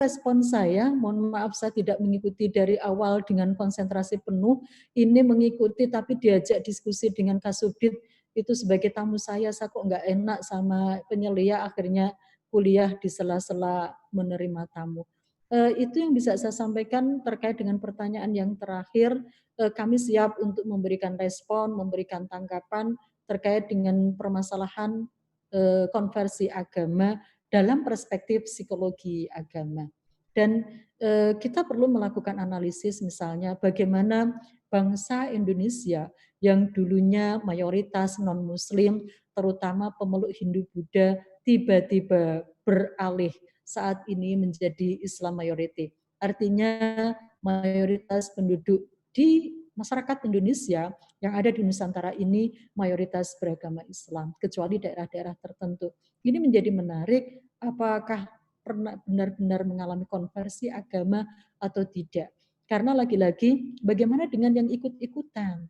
respon saya, mohon maaf saya tidak mengikuti dari awal dengan konsentrasi penuh, ini mengikuti tapi diajak diskusi dengan Kasubdit, itu sebagai tamu saya kok nggak enak sama penyelia, akhirnya kuliah di sela-sela menerima tamu. Itu yang bisa saya sampaikan terkait dengan pertanyaan yang terakhir. Kami siap untuk memberikan respon, memberikan tanggapan terkait dengan permasalahan konversi agama dalam perspektif psikologi agama. Dan kita perlu melakukan analisis misalnya bagaimana bangsa Indonesia yang dulunya mayoritas non-muslim, terutama pemeluk Hindu-Buddha, tiba-tiba beralih saat ini menjadi Islam majority. Artinya mayoritas penduduk di masyarakat Indonesia yang ada di Nusantara ini mayoritas beragama Islam, kecuali daerah-daerah tertentu. Ini menjadi menarik, apakah pernah benar-benar mengalami konversi agama atau tidak. Karena lagi-lagi bagaimana dengan yang ikut-ikutan?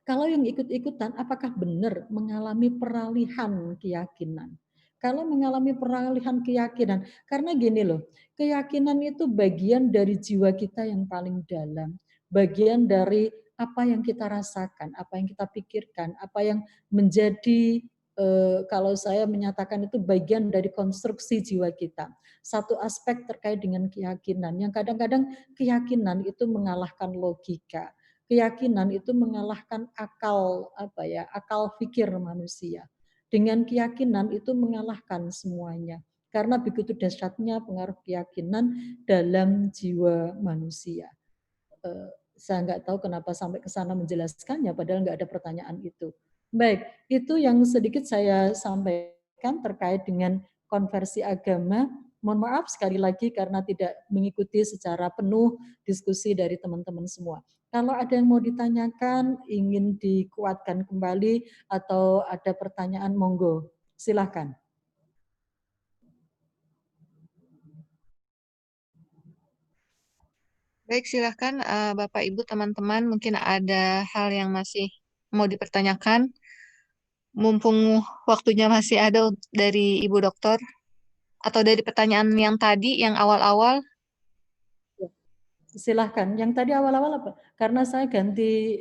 Kalau yang ikut-ikutan apakah benar mengalami peralihan keyakinan? Kalau mengalami peralihan keyakinan, karena gini loh, keyakinan itu bagian dari jiwa kita yang paling dalam, bagian dari apa yang kita rasakan, apa yang kita pikirkan, apa yang menjadi kalau saya menyatakan itu bagian dari konstruksi jiwa kita. Satu aspek terkait dengan keyakinan, yang kadang-kadang keyakinan itu mengalahkan logika, keyakinan itu mengalahkan akal akal pikir manusia. Dengan keyakinan itu mengalahkan semuanya. Karena begitu dahsyatnya pengaruh keyakinan dalam jiwa manusia. Saya nggak tahu kenapa sampai ke sana menjelaskannya, padahal nggak ada pertanyaan itu. Baik, itu yang sedikit saya sampaikan terkait dengan konversi agama. Mohon maaf sekali lagi karena tidak mengikuti secara penuh diskusi dari teman-teman semua. Kalau ada yang mau ditanyakan, ingin dikuatkan kembali, atau ada pertanyaan, monggo. Silakan. Baik, silahkan Bapak, Ibu, teman-teman. Mungkin ada hal yang masih mau dipertanyakan. Mumpung waktunya masih ada dari Ibu Dokter. Atau dari pertanyaan yang tadi, yang awal-awal. Silahkan. Yang tadi awal-awal apa? Karena saya ganti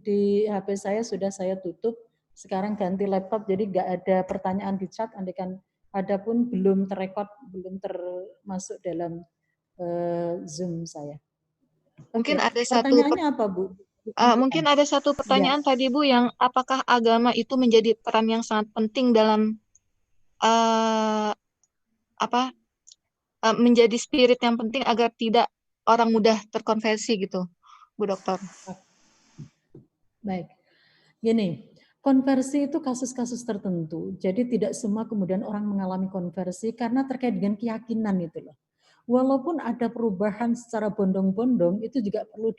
di HP saya sudah saya tutup. Sekarang ganti laptop, jadi nggak ada pertanyaan di chat. Andaikan ada pun belum terrekod, belum termasuk dalam Zoom saya. Mungkin Oke, ada pertanyaannya apa, Bu? mungkin ada satu Ya. pertanyaan tadi Bu, yang apakah agama itu menjadi peran yang sangat penting dalam uh, apa menjadi spirit yang penting agar tidak orang mudah terkonversi gitu, Bu Dokter. Baik. Gini, konversi itu kasus-kasus tertentu. Jadi tidak semua kemudian orang mengalami konversi karena terkait dengan keyakinan itu loh. Walaupun ada perubahan secara bondong-bondong, itu juga perlu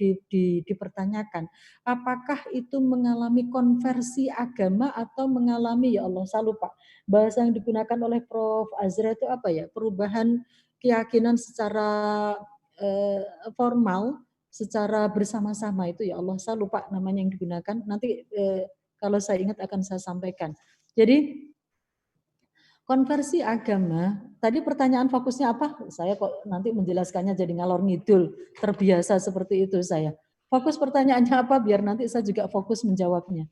dipertanyakan. Apakah itu mengalami konversi agama atau mengalami, ya Allah, saya lupa. Bahasa yang digunakan oleh Prof. Azra itu apa ya? Perubahan keyakinan secara formal, secara bersama-sama itu, ya Allah, saya lupa namanya yang digunakan. Nanti kalau saya ingat akan saya sampaikan. Jadi konversi agama, tadi pertanyaan fokusnya apa? Saya kok nanti menjelaskannya jadi ngalor ngidul, terbiasa seperti itu saya. Fokus pertanyaannya apa biar nanti saya juga fokus menjawabnya.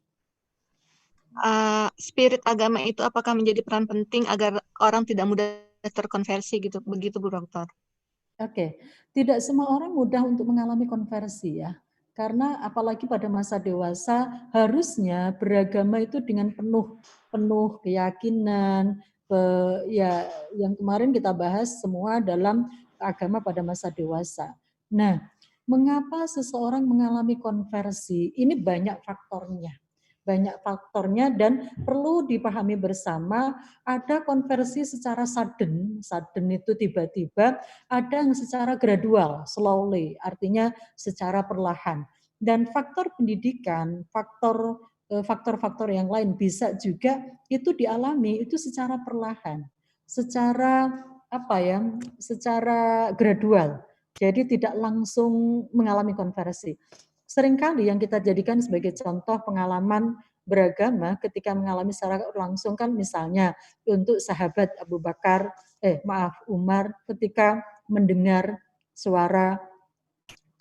Spirit agama itu apakah menjadi peran penting agar orang tidak mudah terkonversi gitu, begitu Bu Dokter? Oke, tidak semua orang mudah untuk mengalami konversi ya. Karena apalagi pada masa dewasa harusnya beragama itu dengan penuh keyakinan, ya yang kemarin kita bahas semua dalam agama pada masa dewasa. Nah, mengapa seseorang mengalami konversi? Ini banyak faktornya. Banyak faktornya dan perlu dipahami bersama. Ada konversi secara sudden itu tiba-tiba, ada yang secara gradual, slowly, artinya secara perlahan. Dan faktor pendidikan, faktor-faktor yang lain bisa juga itu dialami itu secara perlahan, secara secara gradual. Jadi tidak langsung mengalami konversi. Seringkali yang kita jadikan sebagai contoh pengalaman beragama ketika mengalami secara langsung kan misalnya untuk sahabat Abu Bakar Umar ketika mendengar suara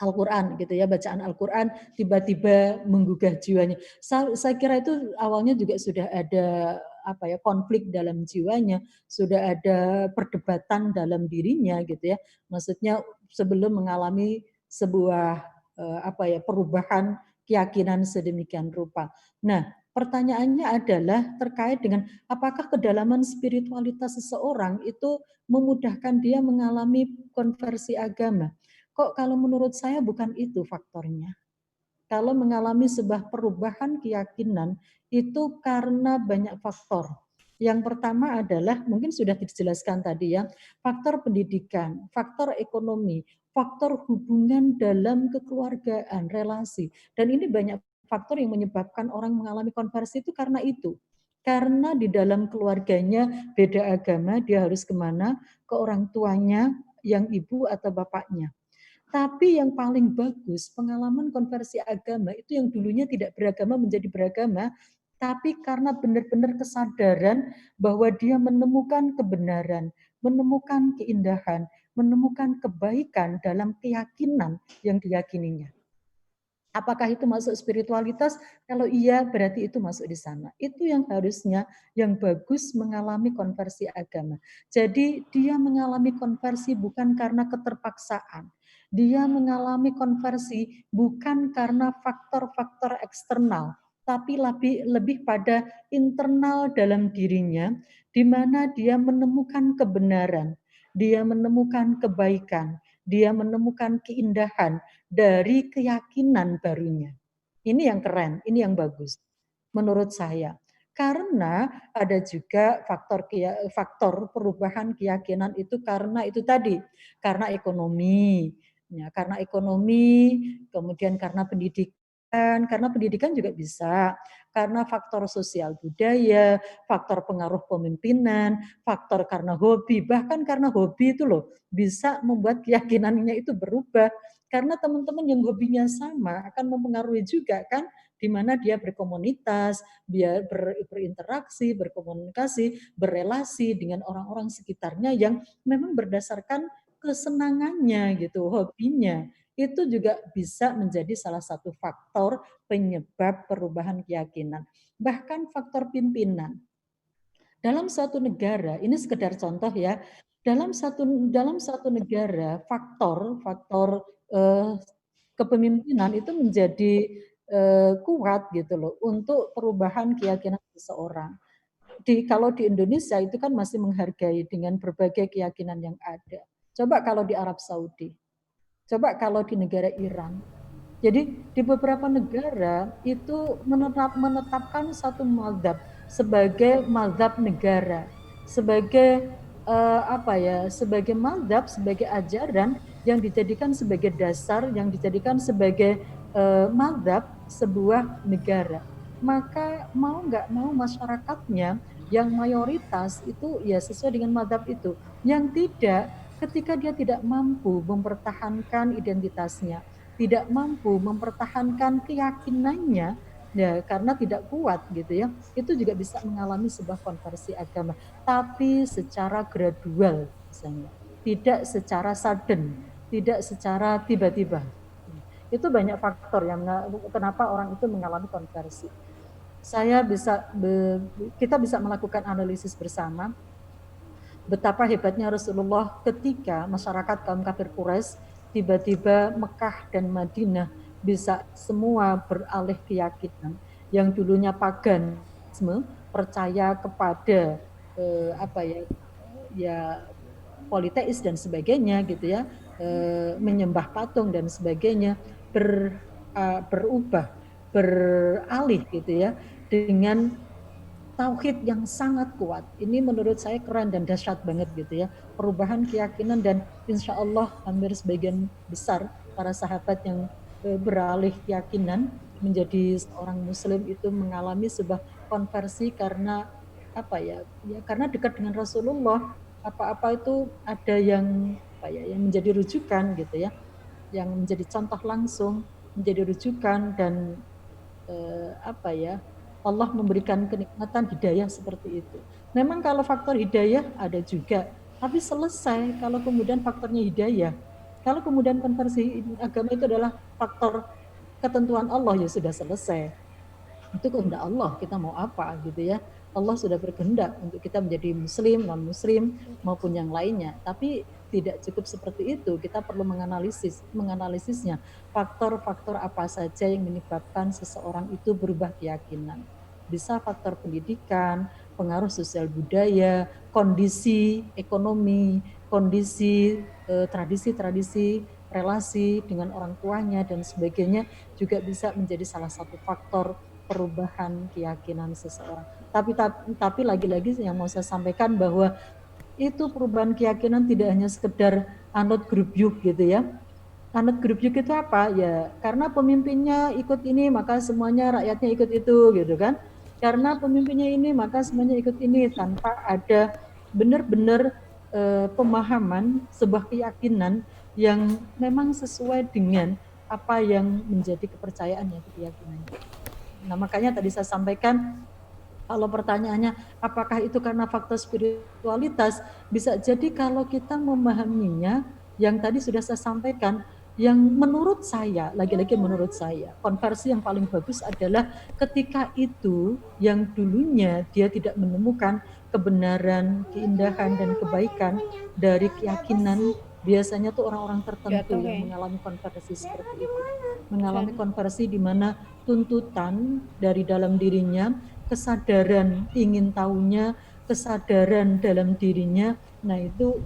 Al-Quran gitu ya, bacaan Al-Quran tiba-tiba menggugah jiwanya. Saya kira itu awalnya juga sudah ada konflik dalam jiwanya, sudah ada perdebatan dalam dirinya gitu ya. Maksudnya sebelum mengalami sebuah perubahan keyakinan sedemikian rupa. Nah, pertanyaannya adalah terkait dengan apakah kedalaman spiritualitas seseorang itu memudahkan dia mengalami konversi agama. Kok kalau menurut saya bukan itu faktornya. Kalau mengalami sebuah perubahan keyakinan itu karena banyak faktor. Yang pertama adalah mungkin sudah dijelaskan tadi ya, faktor pendidikan, faktor ekonomi, faktor hubungan dalam kekeluargaan, relasi. Dan ini banyak faktor yang menyebabkan orang mengalami konversi itu karena itu. Karena di dalam keluarganya beda agama, dia harus kemana? Ke orang tuanya yang ibu atau bapaknya. Tapi yang paling bagus, pengalaman konversi agama itu yang dulunya tidak beragama menjadi beragama, tapi karena benar-benar kesadaran bahwa dia menemukan kebenaran, menemukan keindahan, menemukan kebaikan dalam keyakinan yang diyakininya. Apakah itu masuk spiritualitas? Kalau iya, berarti itu masuk di sana. Itu yang harusnya, yang bagus mengalami konversi agama. Jadi dia mengalami konversi bukan karena keterpaksaan. Dia mengalami konversi bukan karena faktor-faktor eksternal, tapi lebih pada internal dalam dirinya, di mana dia menemukan kebenaran, dia menemukan kebaikan, dia menemukan keindahan, dari keyakinan barunya. Ini yang keren, ini yang bagus menurut saya. Karena ada juga faktor perubahan keyakinan itu karena itu tadi, karena ekonomi, ya, karena ekonomi, kemudian karena pendidikan juga bisa, karena faktor sosial budaya, faktor pengaruh pemimpinan, faktor karena hobi, bahkan karena hobi itu loh bisa membuat keyakinannya itu berubah. Karena teman-teman yang hobinya sama akan mempengaruhi juga kan, di mana dia berkomunitas, dia berinteraksi, berkomunikasi, berelasi dengan orang-orang sekitarnya yang memang berdasarkan kesenangannya gitu, hobinya. Itu juga bisa menjadi salah satu faktor penyebab perubahan keyakinan. Bahkan faktor pimpinan. Dalam suatu negara, ini sekedar contoh ya, dalam satu negara faktor kepemimpinan itu menjadi kuat gitu loh untuk perubahan keyakinan seseorang. Kalau di Indonesia itu kan masih menghargai dengan berbagai keyakinan yang ada. Coba kalau di Arab Saudi, coba kalau di negara Iran. Jadi di beberapa negara itu menetapkan satu mazhab sebagai mazhab negara, sebagai sebagai mazhab, sebagai ajaran yang dijadikan sebagai dasar, yang dijadikan sebagai mazhab sebuah negara. Maka mau nggak mau masyarakatnya yang mayoritas itu ya sesuai dengan mazhab itu. Yang tidak, ketika dia tidak mampu mempertahankan identitasnya, tidak mampu mempertahankan keyakinannya ya karena tidak kuat gitu ya, itu juga bisa mengalami sebuah konversi agama, tapi secara gradual misalnya, tidak secara sudden, tidak secara tiba-tiba. Itu banyak faktor yang kenapa orang itu mengalami konversi. Kita bisa melakukan analisis bersama betapa hebatnya Rasulullah ketika masyarakat kaum kafir Quraisy tiba-tiba Mekah dan Madinah bisa semua beralih keyakinan yang dulunya paganisme, percaya kepada politeis dan sebagainya gitu ya, menyembah patung dan sebagainya, berubah, beralih gitu ya dengan tauhid yang sangat kuat. Ini menurut saya keren dan dahsyat banget gitu ya. Perubahan keyakinan dan insya Allah hampir sebagian besar para sahabat yang beralih keyakinan menjadi seorang muslim itu mengalami sebuah konversi karena karena dekat dengan Rasulullah, apa-apa itu ada yang yang menjadi rujukan gitu ya, yang menjadi contoh langsung, menjadi rujukan dan Allah memberikan kenikmatan hidayah seperti itu. Memang kalau faktor hidayah ada juga Tapi selesai kalau kemudian faktornya hidayah. Kalau kemudian konversi agama itu adalah faktor ketentuan Allah, ya sudah selesai. Itu kehendak Allah, kita mau apa gitu ya. Allah sudah berkehendak untuk kita menjadi muslim, non muslim maupun yang lainnya. Tapi tidak cukup seperti itu, kita perlu menganalisisnya. Faktor-faktor apa saja yang menyebabkan seseorang itu berubah keyakinan. Bisa faktor pendidikan, pengaruh sosial budaya, kondisi ekonomi, kondisi tradisi-tradisi relasi dengan orang tuanya dan sebagainya juga bisa menjadi salah satu faktor perubahan keyakinan seseorang. Tapi lagi-lagi yang mau saya sampaikan bahwa itu perubahan keyakinan tidak hanya sekedar anut grup yuk gitu ya. Anut grup yuk itu apa? Ya karena pemimpinnya ikut ini maka semuanya rakyatnya ikut itu gitu kan. Karena pemimpinnya ini maka semuanya ikut ini tanpa ada benar-benar pemahaman sebuah keyakinan yang memang sesuai dengan apa yang menjadi kepercayaannya, keyakinannya. Nah, makanya tadi saya sampaikan kalau pertanyaannya apakah itu karena faktor spiritualitas, bisa jadi kalau kita memahaminya yang tadi sudah saya sampaikan, yang menurut saya, lagi-lagi menurut saya, konversi yang paling bagus adalah ketika itu yang dulunya dia tidak menemukan kebenaran, keindahan, dan kebaikan dari keyakinan, biasanya tuh orang-orang tertentu yang mengalami konversi seperti itu. Mengalami konversi di mana tuntutan dari dalam dirinya, kesadaran ingin tahunya, kesadaran dalam dirinya, nah itu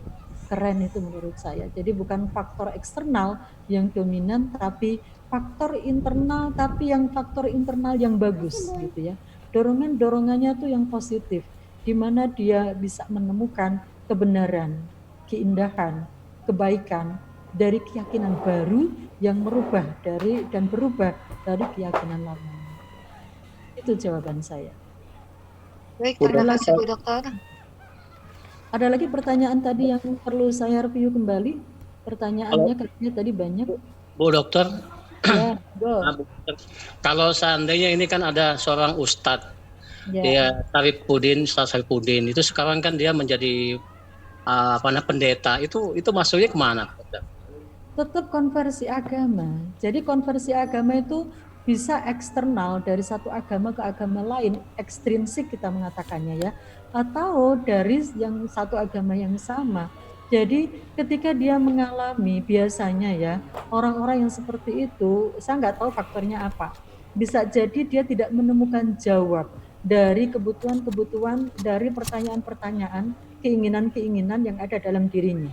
keren itu menurut saya. Jadi bukan faktor eksternal yang dominan, tapi faktor internal, tapi yang faktor internal yang bagus gitu ya. Dorongannya tuh yang positif, di mana dia bisa menemukan kebenaran, keindahan, kebaikan dari keyakinan baru yang merubah dari dan berubah dari keyakinan lama. Itu jawaban saya. Baik, terima kasih Bu Dokter. Ada lagi pertanyaan tadi yang perlu saya review kembali? Pertanyaannya katanya tadi banyak. Bu Dokter, ya, kalau seandainya ini kan ada seorang ustadz, dia Sarifudin, Ustaz Sarifudin, itu sekarang kan dia menjadi pendeta, itu masuknya kemana? Tetap konversi agama. Jadi konversi agama itu bisa eksternal dari satu agama ke agama lain, ekstrinsik kita mengatakannya ya, atau dari yang satu agama yang sama. Jadi ketika dia mengalami biasanya ya, orang-orang yang seperti itu, saya nggak tahu faktornya apa. Bisa jadi dia tidak menemukan jawab dari kebutuhan-kebutuhan, dari pertanyaan-pertanyaan, keinginan-keinginan yang ada dalam dirinya.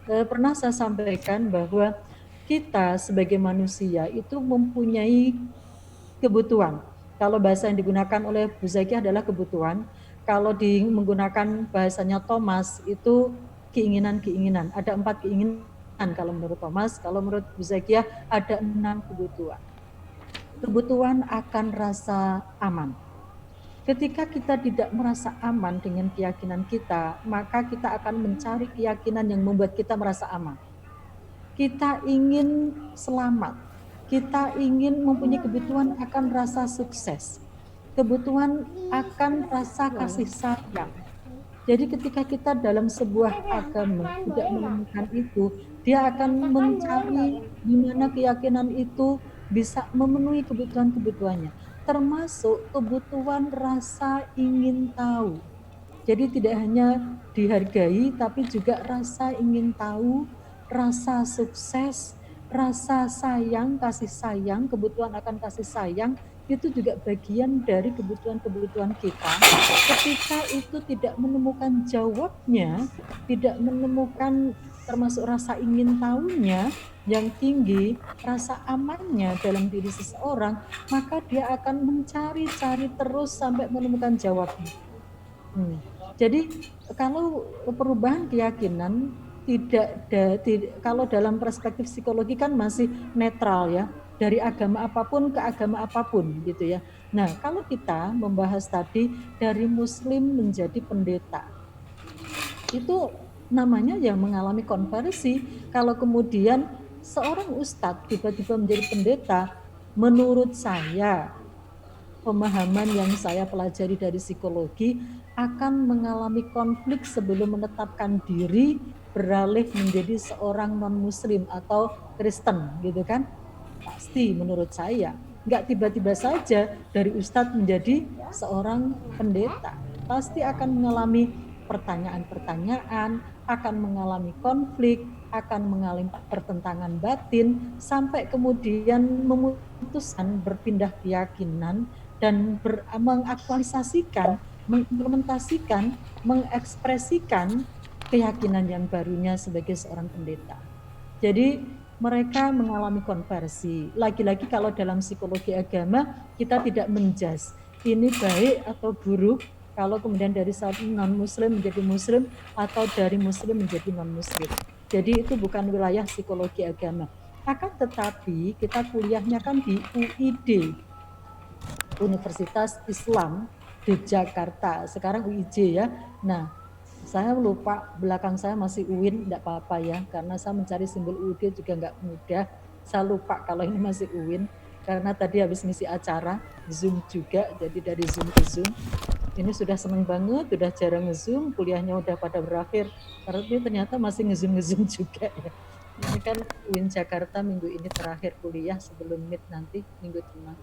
Pernah saya sampaikan bahwa kita sebagai manusia itu mempunyai kebutuhan. Kalau bahasa yang digunakan oleh Bu Zakiah adalah kebutuhan. Kalau menggunakan bahasanya Thomas itu keinginan-keinginan. Ada 4 keinginan kalau menurut Thomas. Kalau menurut Bu Zakiah ada 6 kebutuhan. Kebutuhan akan rasa aman. Ketika kita tidak merasa aman dengan keyakinan kita, maka kita akan mencari keyakinan yang membuat kita merasa aman. Kita ingin selamat, kita ingin mempunyai kebutuhan akan rasa sukses, kebutuhan akan rasa kasih sayang. Jadi ketika kita dalam sebuah agama tidak menemukan itu, dia akan mencari di mana keyakinan itu bisa memenuhi kebutuhan-kebutuhannya, termasuk kebutuhan rasa ingin tahu. Jadi tidak hanya dihargai, tapi juga rasa ingin tahu, rasa sukses, rasa sayang, kasih sayang, kebutuhan akan kasih sayang, itu juga bagian dari kebutuhan-kebutuhan kita. Ketika itu tidak menemukan jawabnya, tidak menemukan termasuk rasa ingin tahunya yang tinggi, rasa amannya dalam diri seseorang, maka dia akan mencari-cari terus sampai menemukan jawabnya. Jadi kalau perubahan keyakinan kalau dalam perspektif psikologi kan masih netral ya, dari agama apapun ke agama apapun gitu ya. Nah, kalau kita membahas tadi dari muslim menjadi pendeta, itu namanya yang mengalami konversi. Kalau kemudian seorang ustadz tiba-tiba menjadi pendeta, menurut saya pemahaman yang saya pelajari dari psikologi, akan mengalami konflik sebelum menetapkan diri beralih menjadi seorang non-muslim atau Kristen gitu kan. Pasti menurut saya nggak tiba-tiba saja dari ustadz menjadi seorang pendeta, pasti akan mengalami pertanyaan-pertanyaan, akan mengalami konflik, akan mengalami pertentangan batin, sampai kemudian memutuskan berpindah keyakinan dan mengaktualisasikan, mengimplementasikan, mengekspresikan keyakinan yang barunya sebagai seorang pendeta. Jadi mereka mengalami konversi. Lagi-lagi kalau dalam psikologi agama kita tidak menjudge ini baik atau buruk kalau kemudian dari saat non-muslim menjadi muslim atau dari muslim menjadi non-muslim. Jadi itu bukan wilayah psikologi agama. Akan tetapi kita kuliahnya kan di UID, Universitas Islam di Jakarta. Sekarang UIJ ya. Nah, saya lupa, belakang saya masih UIN, enggak apa-apa ya, karena saya mencari simbol UID juga enggak mudah. Saya lupa kalau ini masih UIN, karena tadi habis ngisi acara, Zoom juga, jadi dari Zoom ke Zoom. Ini sudah seneng banget, udah jarang nge-Zoom, kuliahnya udah pada berakhir, tapi ternyata masih nge-Zoom juga ya. Ini kan UIN Jakarta minggu ini terakhir kuliah sebelum Mid nanti, minggu depan.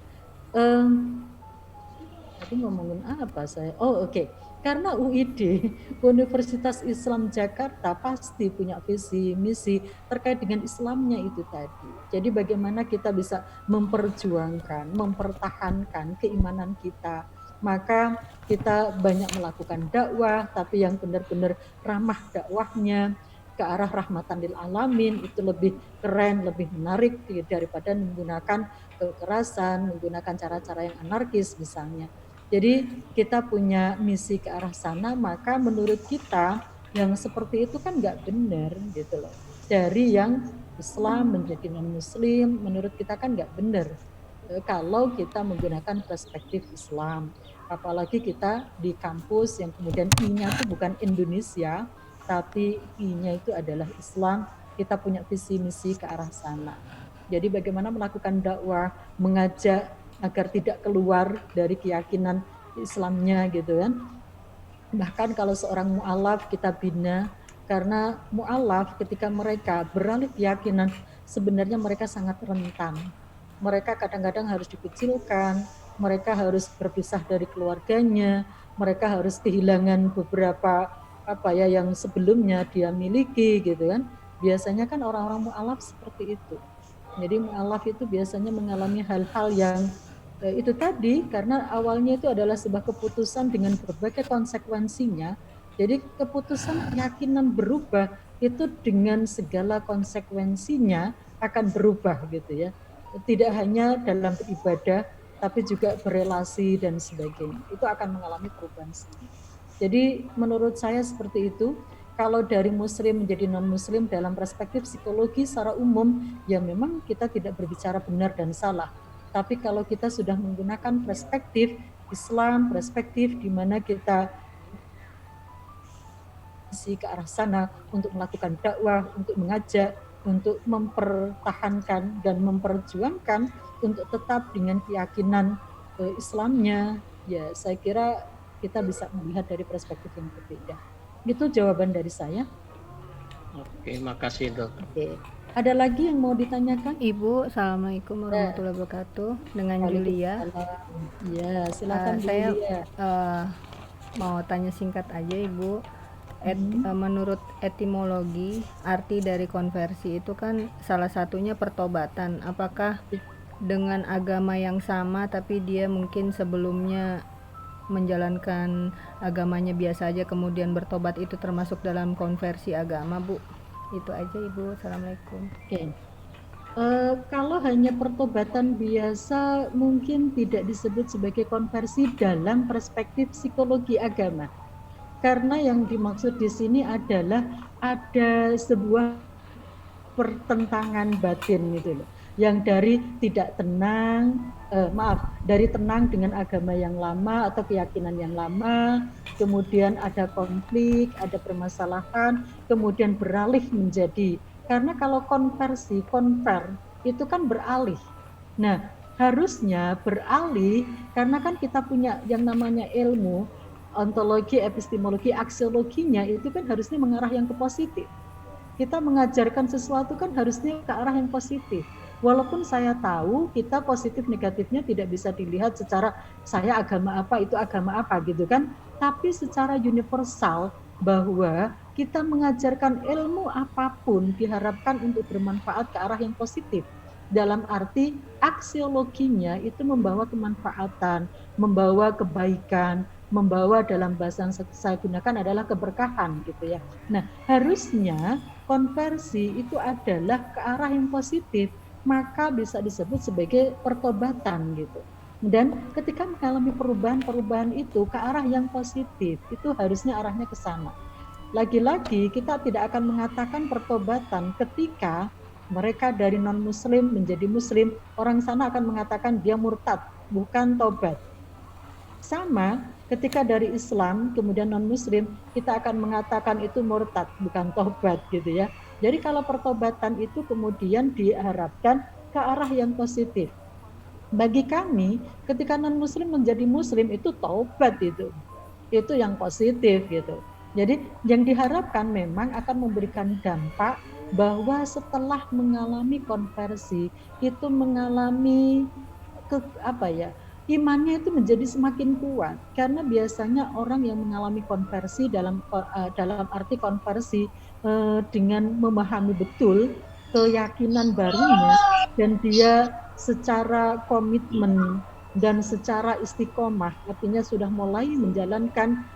Tadi ngomongin apa saya? Oh oke. Karena UID, Universitas Islam Jakarta pasti punya visi misi terkait dengan Islamnya itu tadi. Jadi bagaimana kita bisa memperjuangkan, mempertahankan keimanan kita. Maka kita banyak melakukan dakwah, tapi yang benar-benar ramah dakwahnya ke arah rahmatan lil alamin itu lebih keren, lebih menarik daripada menggunakan kekerasan, menggunakan cara-cara yang anarkis misalnya. Jadi kita punya misi ke arah sana, maka menurut kita yang seperti itu kan nggak benar gitu loh. Dari yang Islam menjadi non-muslim, menurut kita kan nggak benar kalau kita menggunakan perspektif Islam. Apalagi kita di kampus yang kemudian I-nya itu bukan Indonesia, tapi I-nya itu adalah Islam. Kita punya visi misi ke arah sana. Jadi bagaimana melakukan dakwah, mengajak agar tidak keluar dari keyakinan Islamnya gitu kan. Bahkan kalau seorang mu'alaf kita bina, karena mu'alaf ketika mereka beralih keyakinan sebenarnya mereka sangat rentan. Mereka kadang-kadang harus dikucilkan, mereka harus berpisah dari keluarganya, mereka harus kehilangan beberapa yang sebelumnya dia miliki gitu kan. Biasanya kan orang-orang mu'alaf seperti itu. Jadi mu'alaf itu biasanya mengalami hal-hal yang itu tadi, karena awalnya itu adalah sebuah keputusan dengan berbagai konsekuensinya. Jadi keputusan keyakinan berubah itu dengan segala konsekuensinya akan berubah gitu ya. Tidak hanya dalam beribadah, tapi juga berelasi dan sebagainya. Itu akan mengalami perubahan sendiri. Jadi menurut saya seperti itu. Kalau dari muslim menjadi non-muslim dalam perspektif psikologi secara umum, ya memang kita tidak berbicara benar dan salah. Tapi kalau kita sudah menggunakan perspektif Islam, perspektif di mana kita ke arah sana untuk melakukan dakwah, untuk mengajak, untuk mempertahankan dan memperjuangkan untuk tetap dengan keyakinan Islamnya, ya saya kira kita bisa melihat dari perspektif yang berbeda. Itu jawaban dari saya. Oke, makasih dok. Oke. Ada lagi yang mau ditanyakan? Ibu, Assalamualaikum warahmatullahi wabarakatuh. Dengan Julia. Ya, silakan saya Julia. Mau tanya singkat aja Ibu. Menurut etimologi, arti dari konversi itu kan salah satunya pertobatan. Apakah dengan agama yang sama tapi dia mungkin sebelumnya menjalankan agamanya biasa aja kemudian bertobat itu termasuk dalam konversi agama, Bu? Itu aja Ibu. Assalamualaikum. Oke. Kalau hanya pertobatan biasa mungkin tidak disebut sebagai konversi dalam perspektif psikologi agama. Karena yang dimaksud di sini adalah ada sebuah pertentangan batin gitu loh. Yang dari tidak tenang, dari tenang dengan agama yang lama atau keyakinan yang lama, kemudian ada konflik, ada permasalahan, kemudian beralih menjadi, karena kalau konversi, itu kan beralih. Nah, harusnya beralih, karena kan kita punya yang namanya ilmu ontologi, epistemologi, aksiologinya itu kan harusnya mengarah yang ke positif. Kita mengajarkan sesuatu kan harusnya ke arah yang positif. Walaupun saya tahu kita positif negatifnya tidak bisa dilihat secara saya agama apa, itu agama apa gitu kan. Tapi secara universal bahwa kita mengajarkan ilmu apapun diharapkan untuk bermanfaat ke arah yang positif. Dalam arti aksiologinya itu membawa kemanfaatan, membawa kebaikan, membawa dalam bahasa yang saya gunakan adalah keberkahan gitu ya. Nah, harusnya konversi itu adalah ke arah yang positif, maka bisa disebut sebagai pertobatan gitu. Dan ketika mengalami perubahan-perubahan itu ke arah yang positif, itu harusnya arahnya ke sana. Lagi-lagi kita tidak akan mengatakan pertobatan ketika mereka dari non-muslim menjadi muslim, orang sana akan mengatakan dia murtad, bukan tobat. Sama ketika dari Islam kemudian non-muslim, kita akan mengatakan itu murtad, bukan tobat gitu ya. Jadi kalau pertobatan itu kemudian diharapkan ke arah yang positif. Bagi kami, ketika non-muslim menjadi muslim itu taubat itu yang positif gitu. Jadi yang diharapkan memang akan memberikan dampak bahwa setelah mengalami konversi itu mengalami imannya itu menjadi semakin kuat, karena biasanya orang yang mengalami konversi dalam arti konversi dengan memahami betul keyakinan barunya dan dia secara komitmen dan secara istiqomah, artinya sudah mulai menjalankan,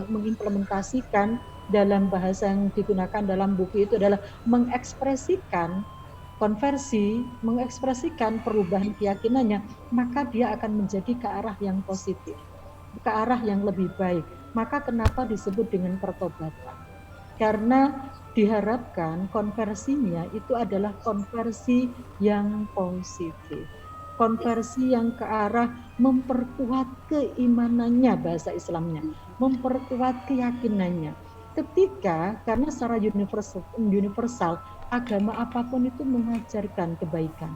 mengimplementasikan, dalam bahasa yang digunakan dalam buku itu adalah mengekspresikan konversi, mengekspresikan perubahan keyakinannya, maka dia akan menjadi ke arah yang positif, ke arah yang lebih baik. Maka kenapa disebut dengan pertobatan? Karena diharapkan konversinya itu adalah konversi yang positif, konversi yang ke arah memperkuat keimanannya, bahasa Islamnya, memperkuat keyakinannya. Ketika, karena secara universal agama apapun itu mengajarkan kebaikan.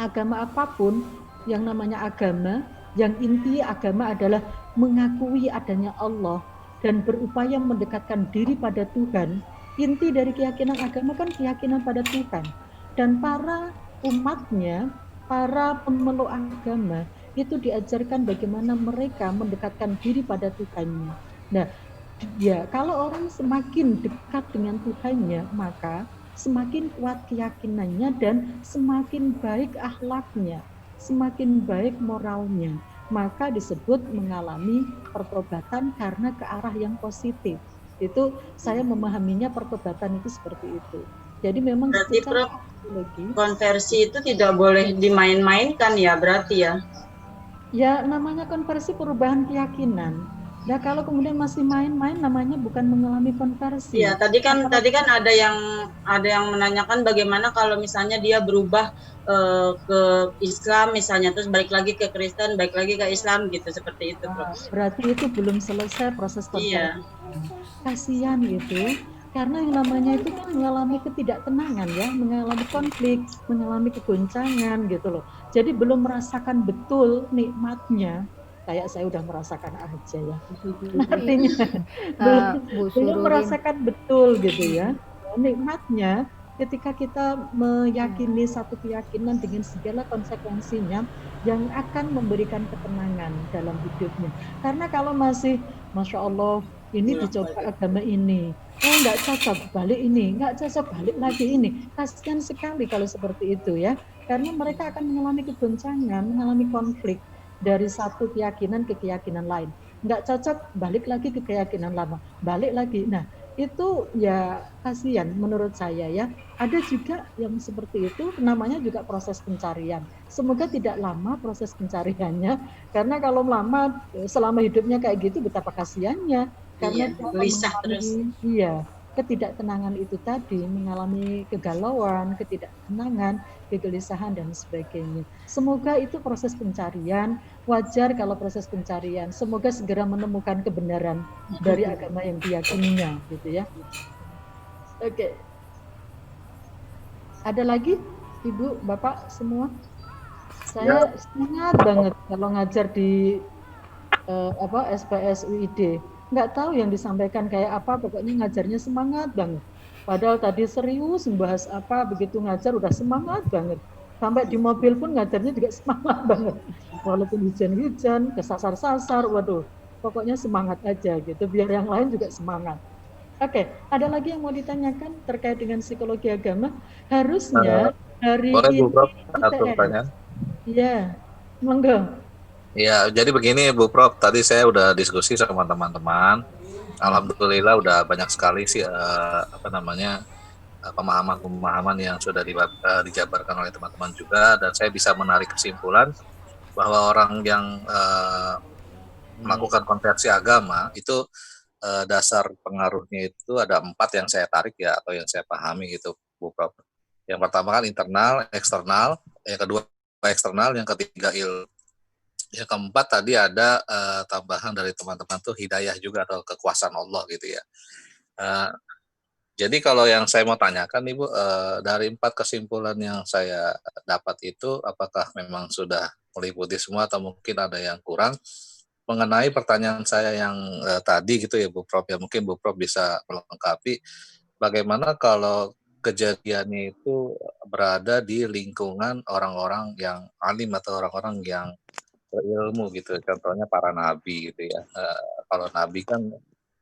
Agama apapun, yang namanya agama, yang inti agama adalah mengakui adanya Allah dan berupaya mendekatkan diri pada Tuhan. Inti dari keyakinan agama kan keyakinan pada Tuhan. Dan para umatnya, para pemeluk agama, itu diajarkan bagaimana mereka mendekatkan diri pada Tuhannya. Nah, ya, kalau orang semakin dekat dengan Tuhannya, maka semakin kuat keyakinannya dan semakin baik akhlaknya, semakin baik moralnya. Maka disebut mengalami pertobatan karena ke arah yang positif. Itu saya memahaminya pertobatan itu seperti itu. Jadi memang berarti Prof, konversi itu tidak boleh dimain-mainkan ya berarti ya? Ya, namanya konversi perubahan keyakinan. Nah, kalau kemudian masih main-main namanya bukan mengalami konversi. Ya, tadi kan ada yang menanyakan bagaimana kalau misalnya dia berubah ke Islam misalnya, terus balik lagi ke Kristen, balik lagi ke Islam gitu, seperti itu, Prof. Berarti itu belum selesai proses konversi. Iya. Kasihan itu, karena yang namanya itu kan mengalami ketidaktenangan ya, mengalami konflik, mengalami kegoncangan gitu loh. Jadi belum merasakan betul nikmatnya. Kayak saya udah merasakan aja ya. Artinya belum merasakan betul gitu ya. Nikmatnya ketika kita meyakini satu keyakinan dengan segala konsekuensinya yang akan memberikan ketenangan dalam hidupnya. Karena kalau masih, Masya Allah, ini dicoba agama ini, nggak cocok, balik ini, nggak cocok, balik lagi ini. Kasihan sekali kalau seperti itu ya. Karena mereka akan mengalami kegoncangan, mengalami konflik dari satu keyakinan ke keyakinan lain. Nggak cocok, balik lagi ke keyakinan lama, balik lagi. Nah, itu ya kasihan menurut saya ya. Ada juga yang seperti itu, namanya juga proses pencarian. Semoga tidak lama proses pencariannya, karena kalau lama selama hidupnya kayak gitu betapa kasihannya. Karena gelisah terus. Iya, ketidaktenangan itu tadi, mengalami kegalauan, ketidaktenangan, kegelisahan dan sebagainya. Semoga itu proses pencarian, wajar kalau proses pencarian. Semoga segera menemukan kebenaran dari agama yang diyakininya, gitu ya. Oke. Ada lagi, Ibu, Bapak semua? Saya semangat banget kalau ngajar di SPS UID. Nggak tahu yang disampaikan kayak apa, pokoknya ngajarnya semangat banget. Padahal tadi serius membahas apa, begitu ngajar udah semangat banget. Sampai di mobil pun ngajarnya juga semangat banget. Walaupun hujan-hujan, kesasar-sasar, waduh, pokoknya semangat aja gitu, biar yang lain juga semangat. Oke, ada lagi yang mau ditanyakan terkait dengan psikologi agama? Harusnya hari Boleh Bu ini Prof, satu UTS. pertanyaan? Iya, monggo. Ya, jadi begini Bu Prof, tadi saya udah diskusi sama teman-teman. Alhamdulillah udah banyak sekali sih pemahaman-pemahaman yang sudah dijabarkan oleh teman-teman juga, dan saya bisa menarik kesimpulan bahwa orang yang melakukan konversi agama itu dasar pengaruhnya itu ada 4 yang saya tarik ya, atau yang saya pahami gitu Bu Prof. Yang pertama kan internal, eksternal, yang kedua eksternal, yang ketiga yang keempat tadi ada tambahan dari teman-teman tuh hidayah juga atau kekuasaan Allah gitu ya. Jadi kalau yang saya mau tanyakan Ibu, dari 4 kesimpulan yang saya dapat itu, apakah memang sudah meliputi semua atau mungkin ada yang kurang? Mengenai pertanyaan saya yang tadi gitu ya Bu Prof, ya mungkin Bu Prof bisa melengkapi, bagaimana kalau kejadiannya itu berada di lingkungan orang-orang yang alim atau orang-orang yang berilmu gitu, contohnya para nabi gitu ya. Kalau nabi kan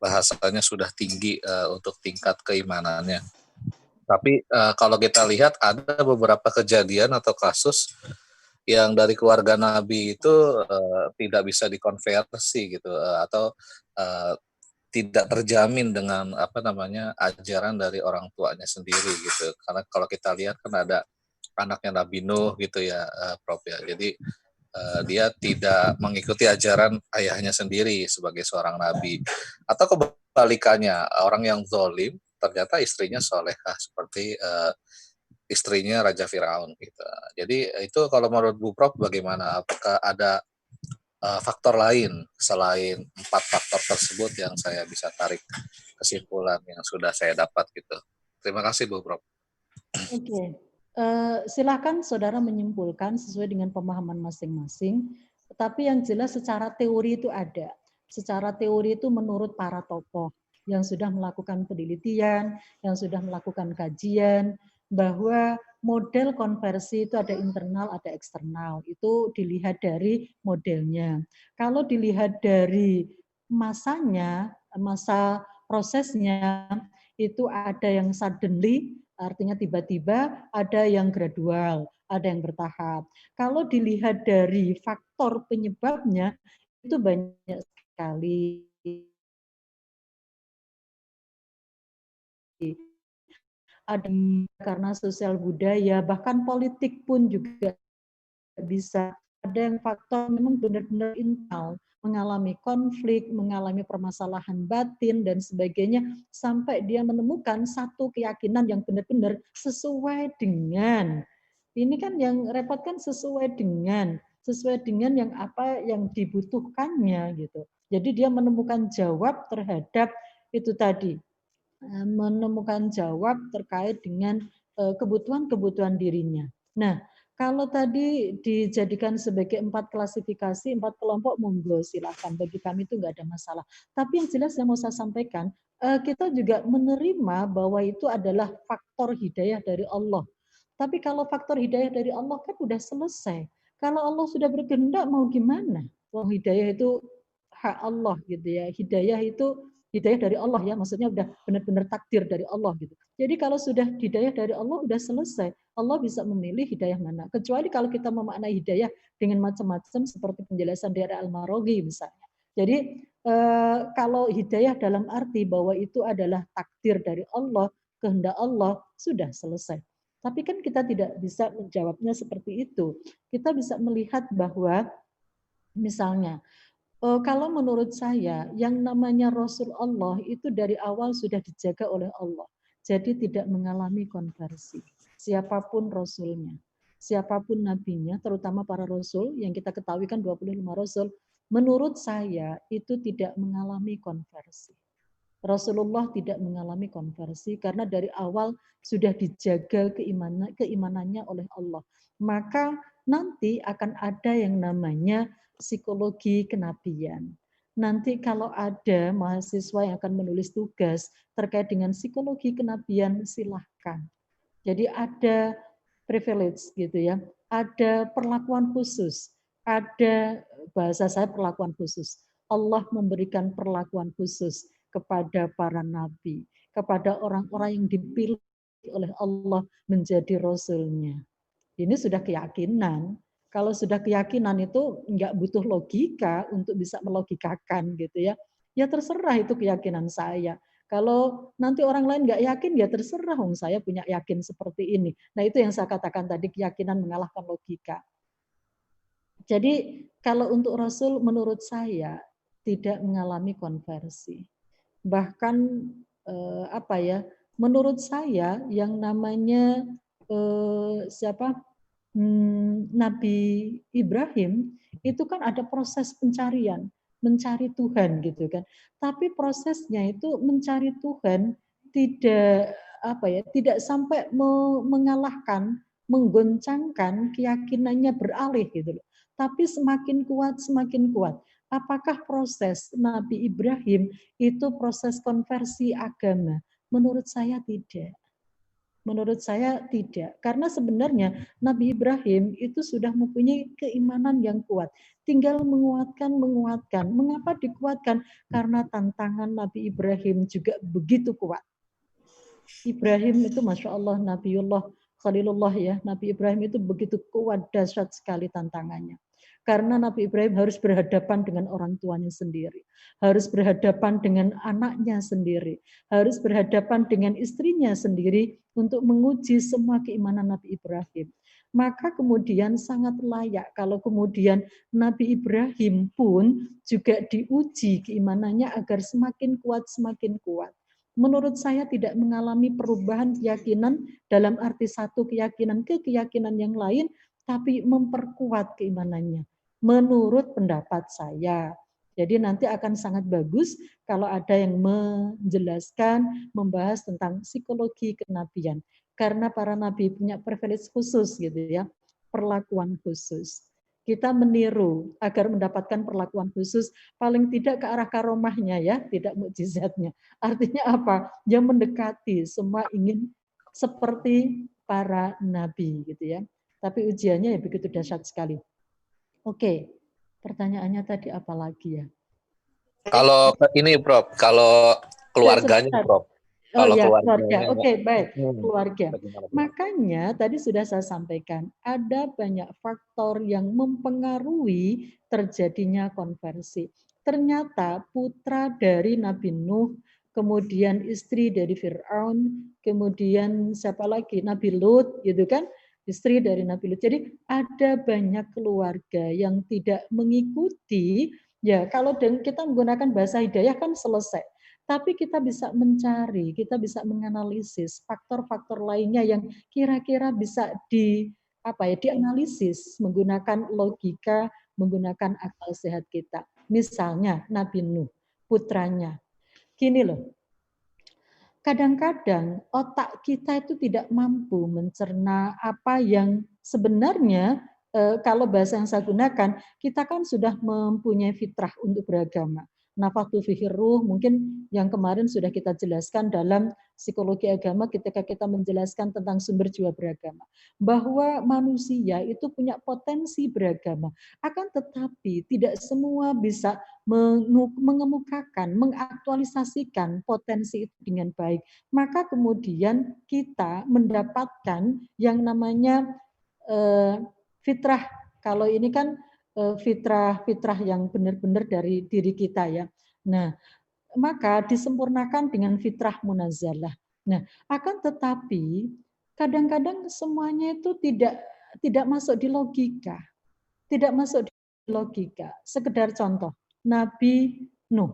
bahasanya sudah tinggi untuk tingkat keimanannya. Tapi kalau kita lihat ada beberapa kejadian atau kasus yang dari keluarga Nabi itu tidak bisa dikonversi gitu, atau tidak terjamin dengan ajaran dari orang tuanya sendiri gitu. Karena kalau kita lihat kan ada anaknya Nabi Nuh gitu ya, Prof ya. Jadi dia tidak mengikuti ajaran ayahnya sendiri sebagai seorang nabi. Atau kebalikannya, orang yang zalim ternyata istrinya solehah seperti istrinya Raja Firaun gitu. Jadi itu kalau menurut Bu Prof bagaimana? Apakah ada faktor lain selain 4 faktor tersebut yang saya bisa tarik kesimpulan yang sudah saya dapat gitu? Terima kasih Bu Prof. Oke. Silakan saudara menyimpulkan sesuai dengan pemahaman masing-masing. Tetapi yang jelas secara teori itu ada. Secara teori itu menurut para tokoh yang sudah melakukan penelitian, yang sudah melakukan kajian, bahwa model konversi itu ada internal, ada eksternal. Itu dilihat dari modelnya. Kalau dilihat dari masanya, masa prosesnya, itu ada yang suddenly, artinya tiba-tiba, ada yang gradual, ada yang bertahap. Kalau dilihat dari faktor penyebabnya, itu banyak sekali. Ada karena sosial budaya, bahkan politik pun juga bisa. Ada yang faktor memang benar-benar internal, mengalami konflik, mengalami permasalahan batin, dan sebagainya, sampai dia menemukan satu keyakinan yang benar-benar sesuai dengan, ini kan yang repot kan sesuai dengan yang apa yang dibutuhkannya gitu. Jadi dia menemukan jawab terhadap itu tadi, menemukan jawab terkait dengan kebutuhan-kebutuhan dirinya. Nah, kalau tadi dijadikan sebagai 4 klasifikasi, 4 kelompok, monggo silakan. Bagi kami itu nggak ada masalah. Tapi yang jelas yang mau saya sampaikan, kita juga menerima bahwa itu adalah faktor hidayah dari Allah. Tapi kalau faktor hidayah dari Allah kan udah selesai. Kalau Allah sudah berkehendak mau gimana? Wah, hidayah itu hak Allah gitu ya. Hidayah itu hidayah dari Allah ya, maksudnya udah benar-benar takdir dari Allah gitu. Jadi kalau sudah hidayah dari Allah udah selesai. Allah bisa memilih hidayah mana. Kecuali kalau kita memaknai hidayah dengan macam-macam seperti penjelasan dari Al-Maraghi misalnya. Jadi kalau hidayah dalam arti bahwa itu adalah takdir dari Allah, kehendak Allah, sudah selesai. Tapi kan kita tidak bisa menjawabnya seperti itu. Kita bisa melihat bahwa misalnya kalau menurut saya, yang namanya Rasul Allah itu dari awal sudah dijaga oleh Allah. Jadi tidak mengalami konversi. Siapapun Rasulnya, siapapun Nabinya, terutama para Rasul, yang kita ketahui kan 25 Rasul, menurut saya itu tidak mengalami konversi. Rasulullah tidak mengalami konversi karena dari awal sudah dijaga keimanannya oleh Allah. Maka nanti akan ada yang namanya psikologi kenabian. Nanti kalau ada mahasiswa yang akan menulis tugas terkait dengan psikologi kenabian, silahkan. Jadi ada privilege gitu ya, ada perlakuan khusus, ada bahasa saya perlakuan khusus. Allah memberikan perlakuan khusus kepada para nabi, kepada orang-orang yang dipilih oleh Allah menjadi rasulnya. Ini sudah keyakinan. Kalau sudah keyakinan itu nggak butuh logika untuk bisa melogikakan gitu ya. Ya terserah itu keyakinan saya. Kalau nanti orang lain nggak yakin ya terserah, saya punya yakin seperti ini. Nah itu yang saya katakan tadi, keyakinan mengalahkan logika. Jadi kalau untuk Rasul menurut saya tidak mengalami konversi. Bahkan menurut saya yang namanya Nabi Ibrahim itu kan ada proses pencarian, mencari Tuhan gitu kan. Tapi prosesnya itu mencari Tuhan tidak sampai mengalahkan, menggoncangkan keyakinannya beralih gitu loh. Tapi semakin kuat. Apakah proses Nabi Ibrahim itu proses konversi agama? Menurut saya tidak. Menurut saya tidak, karena sebenarnya Nabi Ibrahim itu sudah mempunyai keimanan yang kuat. Tinggal menguatkan. Mengapa dikuatkan? Karena tantangan Nabi Ibrahim juga begitu kuat. Ibrahim itu Masya Allah, Nabiullah Khalilullah ya. Nabi Ibrahim itu begitu kuat, dahsyat sekali tantangannya. Karena Nabi Ibrahim harus berhadapan dengan orang tuanya sendiri, harus berhadapan dengan anaknya sendiri, harus berhadapan dengan istrinya sendiri untuk menguji semua keimanan Nabi Ibrahim. Maka kemudian sangat layak kalau kemudian Nabi Ibrahim pun juga diuji keimanannya agar semakin kuat. Menurut saya tidak mengalami perubahan keyakinan dalam arti satu keyakinan ke keyakinan yang lain, tapi memperkuat keimanannya. Menurut pendapat saya. Jadi nanti akan sangat bagus kalau ada yang menjelaskan, membahas tentang psikologi kenabian. Karena para nabi punya privilege khusus gitu ya, perlakuan khusus. Kita meniru agar mendapatkan perlakuan khusus, paling tidak ke arah karomahnya ya, tidak mukjizatnya. Artinya apa? Yang mendekati, semua ingin seperti para nabi gitu ya. Tapi ujiannya ya begitu dahsyat sekali. Oke, pertanyaannya tadi apa lagi ya? Kalau ini Prof, kalau keluarganya Prof. Kalau keluarga. Oke, baik, keluarga. Makanya tadi sudah saya sampaikan, ada banyak faktor yang mempengaruhi terjadinya konversi. Ternyata putra dari Nabi Nuh, kemudian istri dari Fir'aun, kemudian siapa lagi? Nabi Lut, gitu kan? Istri dari Nabi Lut. Jadi ada banyak keluarga yang tidak mengikuti, ya kalau kita menggunakan bahasa hidayah kan selesai. Tapi kita bisa mencari, kita bisa menganalisis faktor-faktor lainnya yang kira-kira bisa dianalisis menggunakan logika, menggunakan akal sehat kita. Misalnya Nabi Nuh, putranya. Gini loh, kadang-kadang otak kita itu tidak mampu mencerna apa yang sebenarnya, kalau bahasa yang saya gunakan, kita kan sudah mempunyai fitrah untuk beragama. Nafathtu fihi ruh, mungkin yang kemarin sudah kita jelaskan dalam psikologi agama ketika kita menjelaskan tentang sumber jiwa beragama. Bahwa manusia itu punya potensi beragama. Akan tetapi tidak semua bisa mengemukakan, mengaktualisasikan potensi itu dengan baik. Maka kemudian kita mendapatkan yang namanya fitrah. Kalau ini kan fitrah yang benar-benar dari diri kita ya. Nah, maka disempurnakan dengan fitrah munazzalah. Nah, akan tetapi kadang-kadang semuanya itu tidak masuk di logika. Tidak masuk di logika. Sekedar contoh, Nabi Nuh,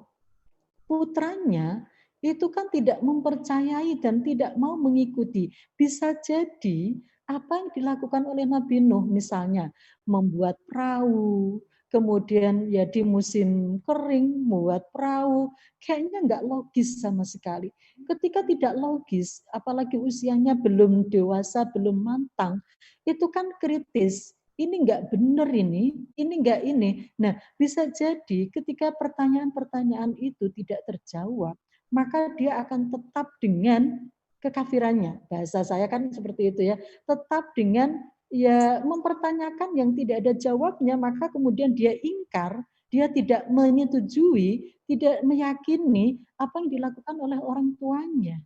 putranya itu kan tidak mempercayai dan tidak mau mengikuti. Bisa jadi apa yang dilakukan oleh Nabi Nuh misalnya membuat perahu, kemudian ya di musim kering membuat perahu, kayaknya nggak logis sama sekali. Ketika tidak logis, apalagi usianya belum dewasa, belum matang, itu kan kritis. Ini nggak benar ini nggak ini. Nah, bisa jadi ketika pertanyaan-pertanyaan itu tidak terjawab, maka dia akan tetap dengan kekafirannya. Bahasa saya kan seperti itu ya. Tetap dengan ya mempertanyakan yang tidak ada jawabnya, maka kemudian dia ingkar, dia tidak menyetujui, tidak meyakini apa yang dilakukan oleh orang tuanya.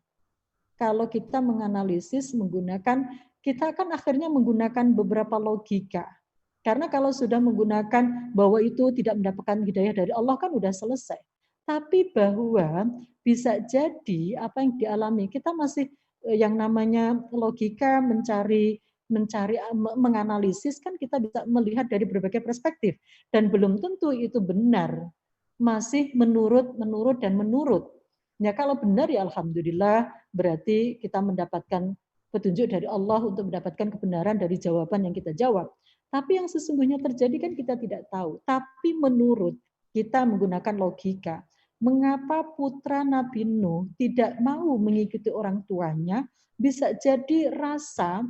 Kalau kita menganalisis menggunakan, kita kan akhirnya menggunakan beberapa logika. Karena kalau sudah menggunakan bahwa itu tidak mendapatkan hidayah dari Allah kan udah selesai. Tapi bahwa bisa jadi apa yang dialami, kita masih yang namanya logika mencari menganalisis kan kita bisa melihat dari berbagai perspektif dan belum tentu itu benar, masih menurut dan menurut. Ya kalau benar ya alhamdulillah, berarti kita mendapatkan petunjuk dari Allah untuk mendapatkan kebenaran dari jawaban yang kita jawab. Tapi yang sesungguhnya terjadi kan kita tidak tahu. Tapi menurut kita menggunakan logika, mengapa putra Nabi Nuh tidak mau mengikuti orang tuanya? Bisa jadi rasa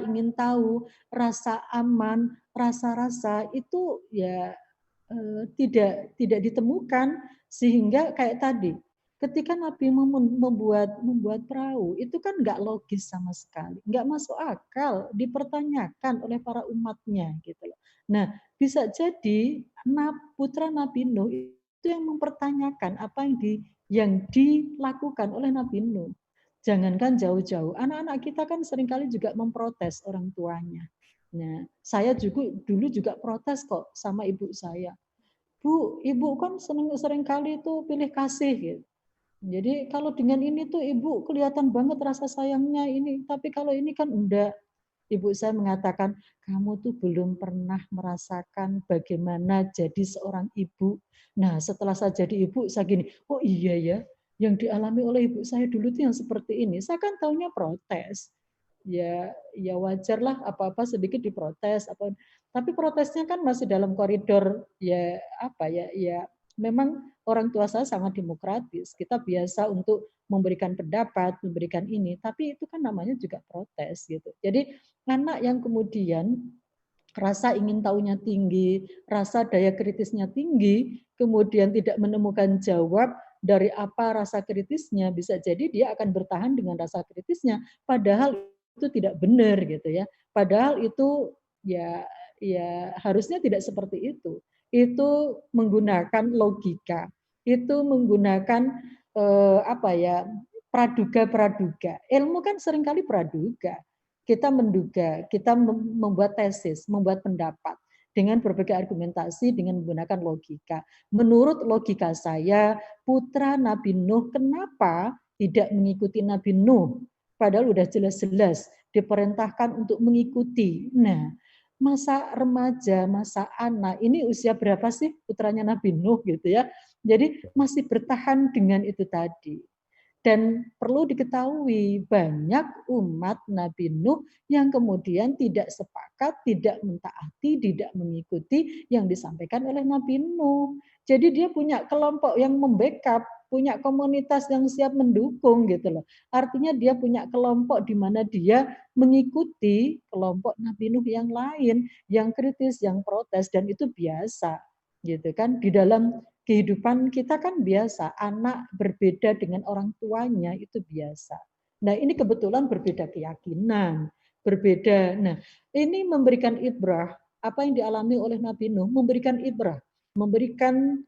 ingin tahu, rasa aman, rasa-rasa itu ya tidak ditemukan, sehingga kayak tadi ketika Nabi membuat perahu itu kan nggak logis sama sekali, nggak masuk akal, dipertanyakan oleh para umatnya gitu loh. Nah bisa jadi putra Nabi Nuh itu yang mempertanyakan apa yang dilakukan oleh Nabi Nuh. Jangankan jauh-jauh, anak-anak kita kan seringkali juga memprotes orang tuanya. Nah, saya dulu juga protes kok sama ibu saya. Bu, ibu kan sering kali itu pilih kasih gitu. Jadi kalau dengan ini tuh ibu kelihatan banget rasa sayangnya ini, tapi kalau ini kan enggak. Ibu saya mengatakan, kamu tuh belum pernah merasakan bagaimana jadi seorang ibu. Nah, setelah saya jadi ibu, saya gini, oh iya ya, yang dialami oleh ibu saya dulu tuh yang seperti ini. Saya kan taunya protes. Ya wajarlah apa-apa sedikit diprotes apa, tapi protesnya kan masih dalam koridor ya apa ya memang orang tua saya sangat demokratis, kita biasa untuk memberikan pendapat, memberikan ini, tapi itu kan namanya juga protes gitu. Jadi anak yang kemudian rasa ingin tahunya tinggi, rasa daya kritisnya tinggi, kemudian tidak menemukan jawab dari apa rasa kritisnya, bisa jadi dia akan bertahan dengan rasa kritisnya, padahal itu tidak benar gitu ya. Padahal itu ya harusnya tidak seperti itu. Itu menggunakan logika, itu menggunakan apa ya praduga. Ilmu kan seringkali praduga. Kita menduga, kita membuat tesis, membuat pendapat dengan berbagai argumentasi, dengan menggunakan logika. Menurut logika saya, putra Nabi Nuh kenapa tidak mengikuti Nabi Nuh? Padahal udah jelas-jelas diperintahkan untuk mengikuti. Nah, masa remaja, masa anak, ini usia berapa sih putranya Nabi Nuh gitu ya. Jadi masih bertahan dengan itu tadi. Dan perlu diketahui banyak umat Nabi Nuh yang kemudian tidak sepakat, tidak mentaati, tidak mengikuti yang disampaikan oleh Nabi Nuh. Jadi dia punya kelompok yang membackup, punya komunitas yang siap mendukung gitu loh. Artinya dia punya kelompok di mana dia mengikuti kelompok Nabi Nuh yang lain, yang kritis, yang protes, dan itu biasa gitu kan. Di dalam kehidupan kita kan biasa, anak berbeda dengan orang tuanya itu biasa. Nah ini kebetulan berbeda keyakinan, berbeda. Nah ini memberikan ibrah, apa yang dialami oleh Nabi Nuh, memberikan ibrah, memberikan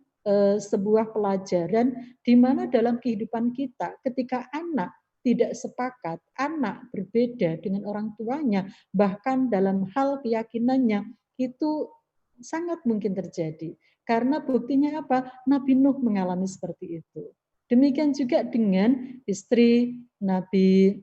sebuah pelajaran di mana dalam kehidupan kita ketika anak tidak sepakat, anak berbeda dengan orang tuanya, bahkan dalam hal keyakinannya itu sangat mungkin terjadi. Karena buktinya apa? Nabi Nuh mengalami seperti itu. Demikian juga dengan istri Nabi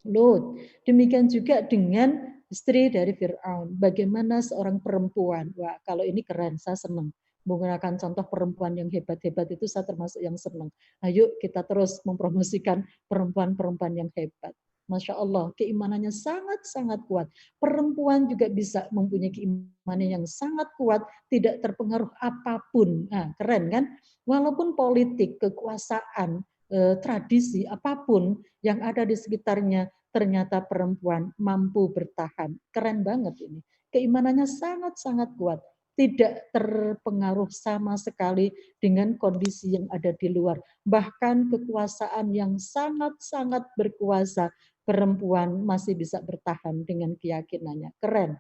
Lut. Demikian juga dengan istri dari Fir'aun. Bagaimana seorang perempuan. Wah, kalau ini keren, saya senang. Menggunakan contoh perempuan yang hebat-hebat itu saya termasuk yang senang. Ayo kita terus mempromosikan perempuan-perempuan yang hebat. Masya Allah, keimanannya sangat-sangat kuat. Perempuan juga bisa mempunyai keimanan yang sangat kuat, tidak terpengaruh apapun. Nah, keren kan? Walaupun politik, kekuasaan, tradisi, apapun yang ada di sekitarnya, ternyata perempuan mampu bertahan. Keren banget ini. Keimanannya sangat-sangat kuat. Tidak terpengaruh sama sekali dengan kondisi yang ada di luar. Bahkan kekuasaan yang sangat-sangat berkuasa, perempuan masih bisa bertahan dengan keyakinannya. Keren.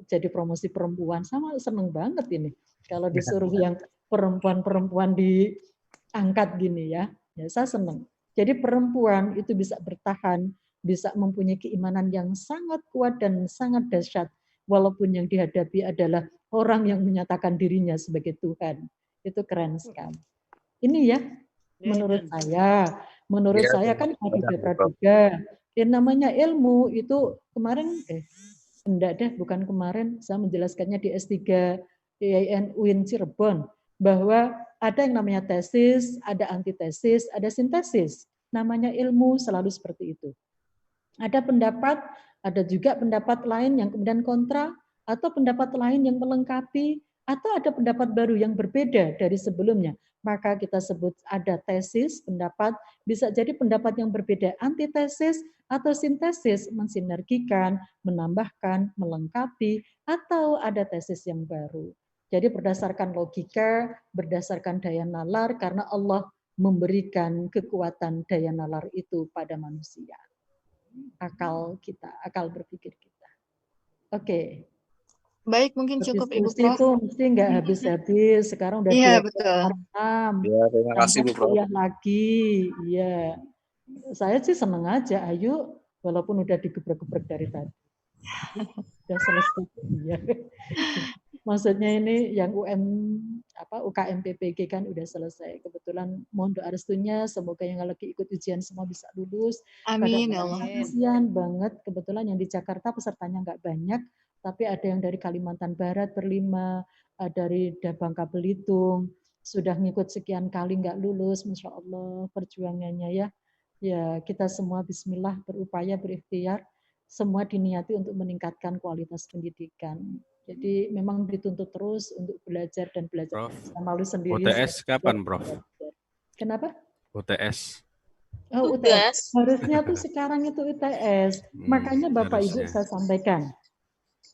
Jadi promosi perempuan, sama seneng banget ini. Kalau disuruh yang perempuan-perempuan diangkat gini ya, ya saya seneng. Jadi perempuan itu bisa bertahan, bisa mempunyai keimanan yang sangat kuat dan sangat dahsyat. Walaupun yang dihadapi adalah orang yang menyatakan dirinya sebagai Tuhan. Itu keren sekali. Ini ya, menurut Ya, saya kan banyak, Bu, Prof. praduga. Yang namanya ilmu itu kemarin, enggak deh, bukan kemarin, saya menjelaskannya di S3 IAIN UIN Cirebon, bahwa ada yang namanya tesis, ada antitesis, ada sintesis. Namanya ilmu selalu seperti itu. Ada pendapat, ada juga pendapat lain yang kemudian kontra, atau pendapat lain yang melengkapi, atau ada pendapat baru yang berbeda dari sebelumnya. Maka kita sebut ada tesis, pendapat, bisa jadi pendapat yang berbeda, antitesis atau sintesis, mensinergikan, menambahkan, melengkapi, atau ada tesis yang baru. Jadi berdasarkan logika, berdasarkan daya nalar, karena Allah memberikan kekuatan daya nalar itu pada manusia. Akal kita, akal berpikir kita. Oke. Baik, mungkin cukup Ibu Diskusi Prof. itu mesti nggak habis-habis. Sekarang udah Iya, 12 betul. malam. Ya, terima kasih, Bu, Prof. Kuliah lagi. Iya. Saya sih seneng aja. Ayo, walaupun udah digebrek-gebrek dari tadi. Udah selesai. Iya. Maksudnya ini yang UKM PPG kan udah selesai. Kebetulan mohon doa restunya, semoga yang lagi ikut ujian semua bisa lulus. Amin ya Allah. Kasihan banget, kebetulan yang di Jakarta pesertanya nggak banyak, tapi ada yang dari Kalimantan Barat berlima, dari Bangka Belitung, sudah ngikut sekian kali nggak lulus, Masya Allah perjuangannya ya. Ya kita semua bismillah berupaya, berikhtiar, semua diniati untuk meningkatkan kualitas pendidikan. Jadi memang dituntut terus untuk belajar dan belajar. Prof, Malu sendiri. UTS kapan, Prof? Kenapa? UTS. Oh, UTS. Harusnya tuh sekarang itu UTS. Makanya Bapak Ibu saya sampaikan.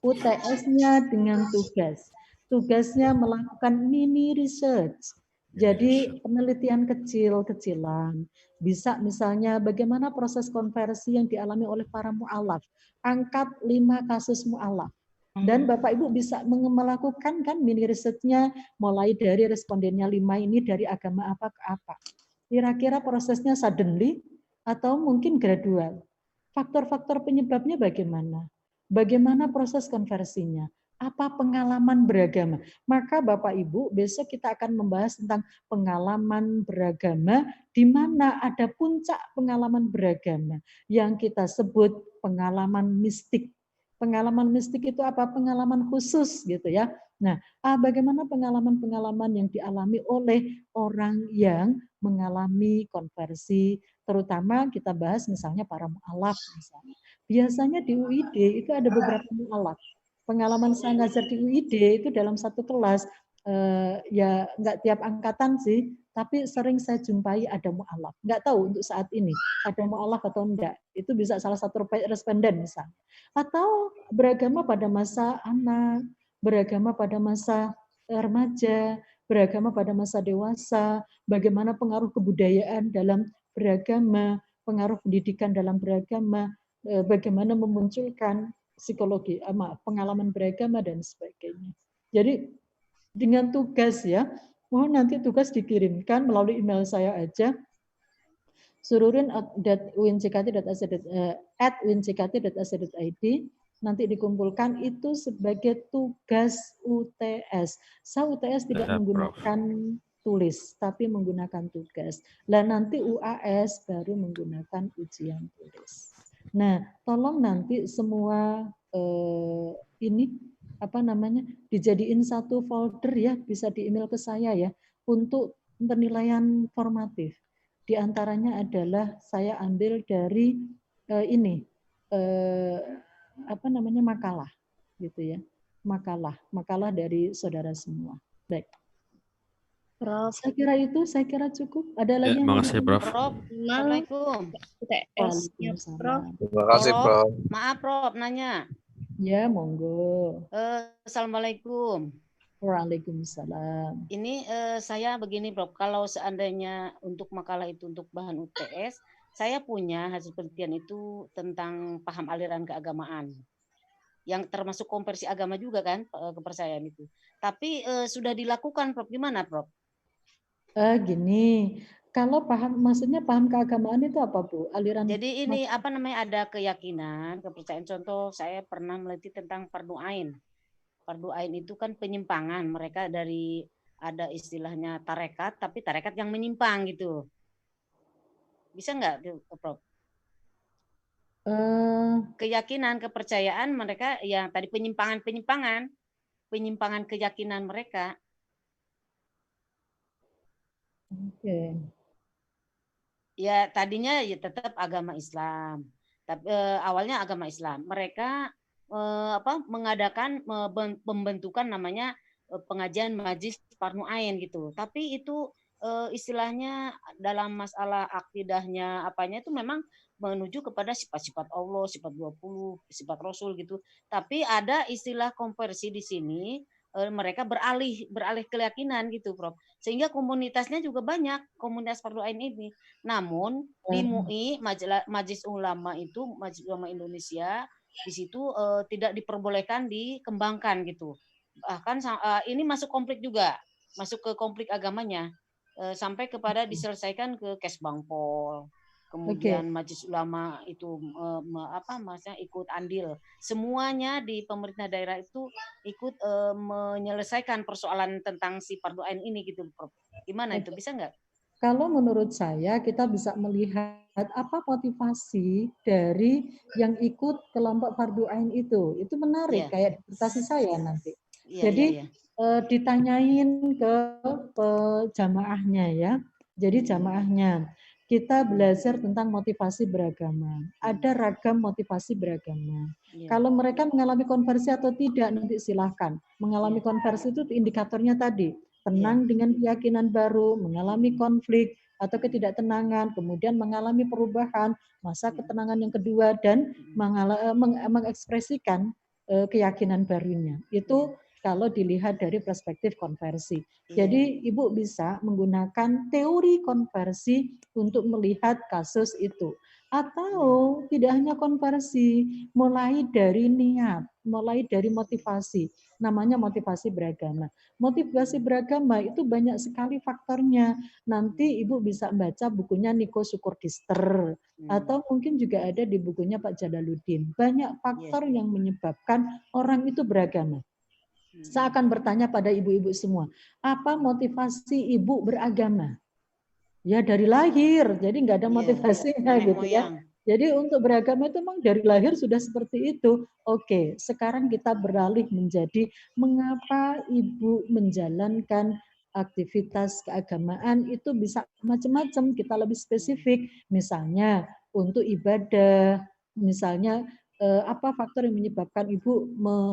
UTS-nya dengan tugas. Tugasnya melakukan mini research. Jadi penelitian kecil-kecilan. Bisa misalnya bagaimana proses konversi yang dialami oleh para mu'alaf. Angkat 5 kasus mu'alaf. Dan Bapak Ibu bisa melakukan kan mini research-nya mulai dari respondennya 5 ini dari agama apa ke apa. Kira-kira prosesnya suddenly atau mungkin gradual. Faktor-faktor penyebabnya bagaimana? Bagaimana proses konversinya? Apa pengalaman beragama? Maka Bapak Ibu, besok kita akan membahas tentang pengalaman beragama, di mana ada puncak pengalaman beragama yang kita sebut pengalaman mistik. Pengalaman mistik itu apa? Pengalaman khusus gitu ya. Nah, bagaimana pengalaman-pengalaman yang dialami oleh orang yang mengalami konversi, terutama kita bahas misalnya para mu'alaf misalnya. Biasanya di UID itu ada beberapa mu'alaf. Pengalaman saya ngajar di UID itu dalam satu kelas, ya nggak tiap angkatan sih, tapi sering saya jumpai ada mu'alaf. Nggak tahu untuk saat ini ada mu'alaf atau enggak. Itu bisa salah satu responden misalnya. Atau beragama pada masa anak, beragama pada masa remaja, beragama pada masa dewasa, bagaimana pengaruh kebudayaan dalam beragama, pengaruh pendidikan dalam beragama, bagaimana memunculkan psikologi, pengalaman beragama dan sebagainya. Jadi dengan tugas ya, mohon nanti tugas dikirimkan melalui email saya aja, sururin@winckT.ac.id, nanti dikumpulkan itu sebagai tugas UTS. Saya UTS tidak menggunakan tulis, tapi menggunakan tugas. Dan nanti UAS baru menggunakan ujian tulis. Nah, tolong nanti semua ini dijadiin satu folder ya, bisa di email ke saya ya, untuk penilaian formatif. Di antaranya adalah saya ambil dari ini apa namanya makalah gitu ya, makalah dari saudara semua. Baik. Prof. Saya kira cukup. Ada Ya, lagi yang mau makasih, Prof. Prof, Assalamualaikum. TS-nya Prof. Terima kasih, Prof. Maaf Prof, nanya. Ya, monggo. Assalamualaikum. Waalaikumsalam. Ini saya begini Prof, kalau seandainya untuk makalah itu untuk bahan UTS, saya punya hasil penelitian itu tentang paham aliran keagamaan. Yang termasuk konversi agama juga kan, kepercayaan itu. Tapi sudah dilakukan Prof, gimana Prof? Gini, kalau paham, maksudnya paham keagamaan itu apa Bu? Aliran. Jadi ini apa namanya, ada keyakinan, kepercayaan. Contoh saya pernah meneliti tentang fardu ain. Fardu ain itu kan penyimpangan, mereka dari ada istilahnya tarekat, tapi tarekat yang menyimpang gitu. Bisa nggak Prof? Keyakinan, kepercayaan mereka yang tadi penyimpangan keyakinan mereka. Oke. Ya tadinya ya tetap agama Islam, tapi awalnya agama Islam. Mereka mengadakan pembentukan namanya pengajian majlis fardu ain gitu. Tapi itu istilahnya dalam masalah akidahnya apanya itu memang menuju kepada sifat-sifat Allah, sifat 20, sifat Rasul gitu. Tapi ada istilah konversi di sini, mereka beralih keyakinan gitu, Prof. Sehingga komunitasnya juga banyak, komunitas fardu ain ini. Namun di MUI, Majelis Ulama itu, Majelis Ulama Indonesia, di situ tidak diperbolehkan dikembangkan gitu. Bahkan ini masuk konflik juga, masuk ke konflik agamanya, sampai kepada diselesaikan ke Kesbangpol. Kemudian Majelis Ulama itu maksudnya ikut andil. Semuanya di pemerintah daerah itu ikut menyelesaikan persoalan tentang si fardu ain ini gitu, Prof. Gimana itu, bisa nggak? Kalau menurut saya kita bisa melihat apa motivasi dari yang ikut kelompok fardu ain itu. Itu menarik, kayak disertasi saya nanti. Jadi ditanyain ke jamaahnya ya. Jadi jamaahnya, kita belajar tentang motivasi beragama. Ada ragam motivasi beragama. Kalau mereka mengalami konversi atau tidak, nanti silahkan. Mengalami konversi itu indikatornya tadi. Tenang dengan keyakinan baru, mengalami konflik atau ketidaktenangan, kemudian mengalami perubahan, masa ketenangan yang kedua, dan mengekspresikan keyakinan barunya. Itu kalau dilihat dari perspektif konversi. Jadi Ibu bisa menggunakan teori konversi untuk melihat kasus itu. Atau tidak hanya konversi, mulai dari niat, mulai dari motivasi. Namanya motivasi beragama. Motivasi beragama itu banyak sekali faktornya. Nanti Ibu bisa baca bukunya Niko Sukurdister, atau mungkin juga ada di bukunya Pak Jalaluddin. Banyak faktor yang menyebabkan orang itu beragama. Saya akan bertanya pada ibu-ibu semua, apa motivasi ibu beragama? Ya dari lahir, jadi nggak ada motivasinya gitu ya. Jadi untuk beragama itu memang dari lahir sudah seperti itu. Oke, sekarang kita beralih menjadi mengapa ibu menjalankan aktivitas keagamaan itu bisa macam-macam, kita lebih spesifik. Misalnya untuk ibadah, misalnya apa faktor yang menyebabkan ibu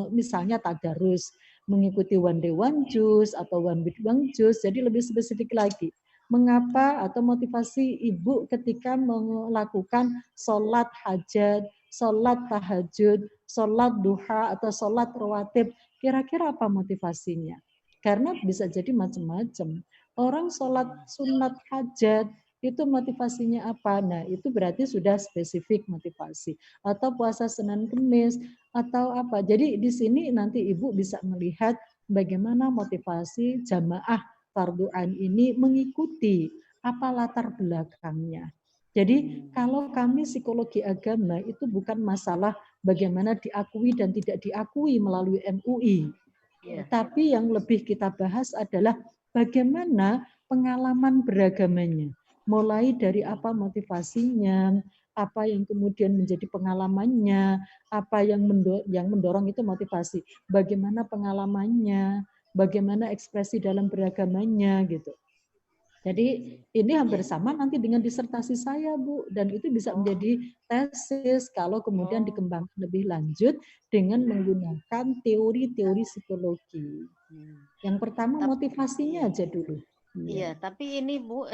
misalnya tadarus, mengikuti one day one juice atau one week one juice, jadi lebih spesifik lagi. Mengapa atau motivasi ibu ketika melakukan sholat hajat, sholat tahajud, sholat duha atau sholat rawatib, kira-kira apa motivasinya? Karena bisa jadi macam-macam. Orang sholat sunat hajat, itu motivasinya apa? Nah, itu berarti sudah spesifik motivasi. Atau puasa Senin Kemis, atau apa. Jadi di sini nanti Ibu bisa melihat bagaimana motivasi jamaah fardu ain ini mengikuti apa latar belakangnya. Jadi kalau kami psikologi agama itu bukan masalah bagaimana diakui dan tidak diakui melalui MUI. Tapi yang lebih kita bahas adalah bagaimana pengalaman beragamanya. Mulai dari apa motivasinya, apa yang kemudian menjadi pengalamannya, apa yang mendorong itu motivasi, bagaimana pengalamannya, bagaimana ekspresi dalam beragamanya gitu. Jadi ini hampir sama nanti dengan disertasi saya, Bu, dan itu bisa menjadi tesis kalau kemudian dikembangkan lebih lanjut dengan menggunakan teori-teori psikologi. Yang pertama motivasinya aja dulu. Iya, tapi ini Bu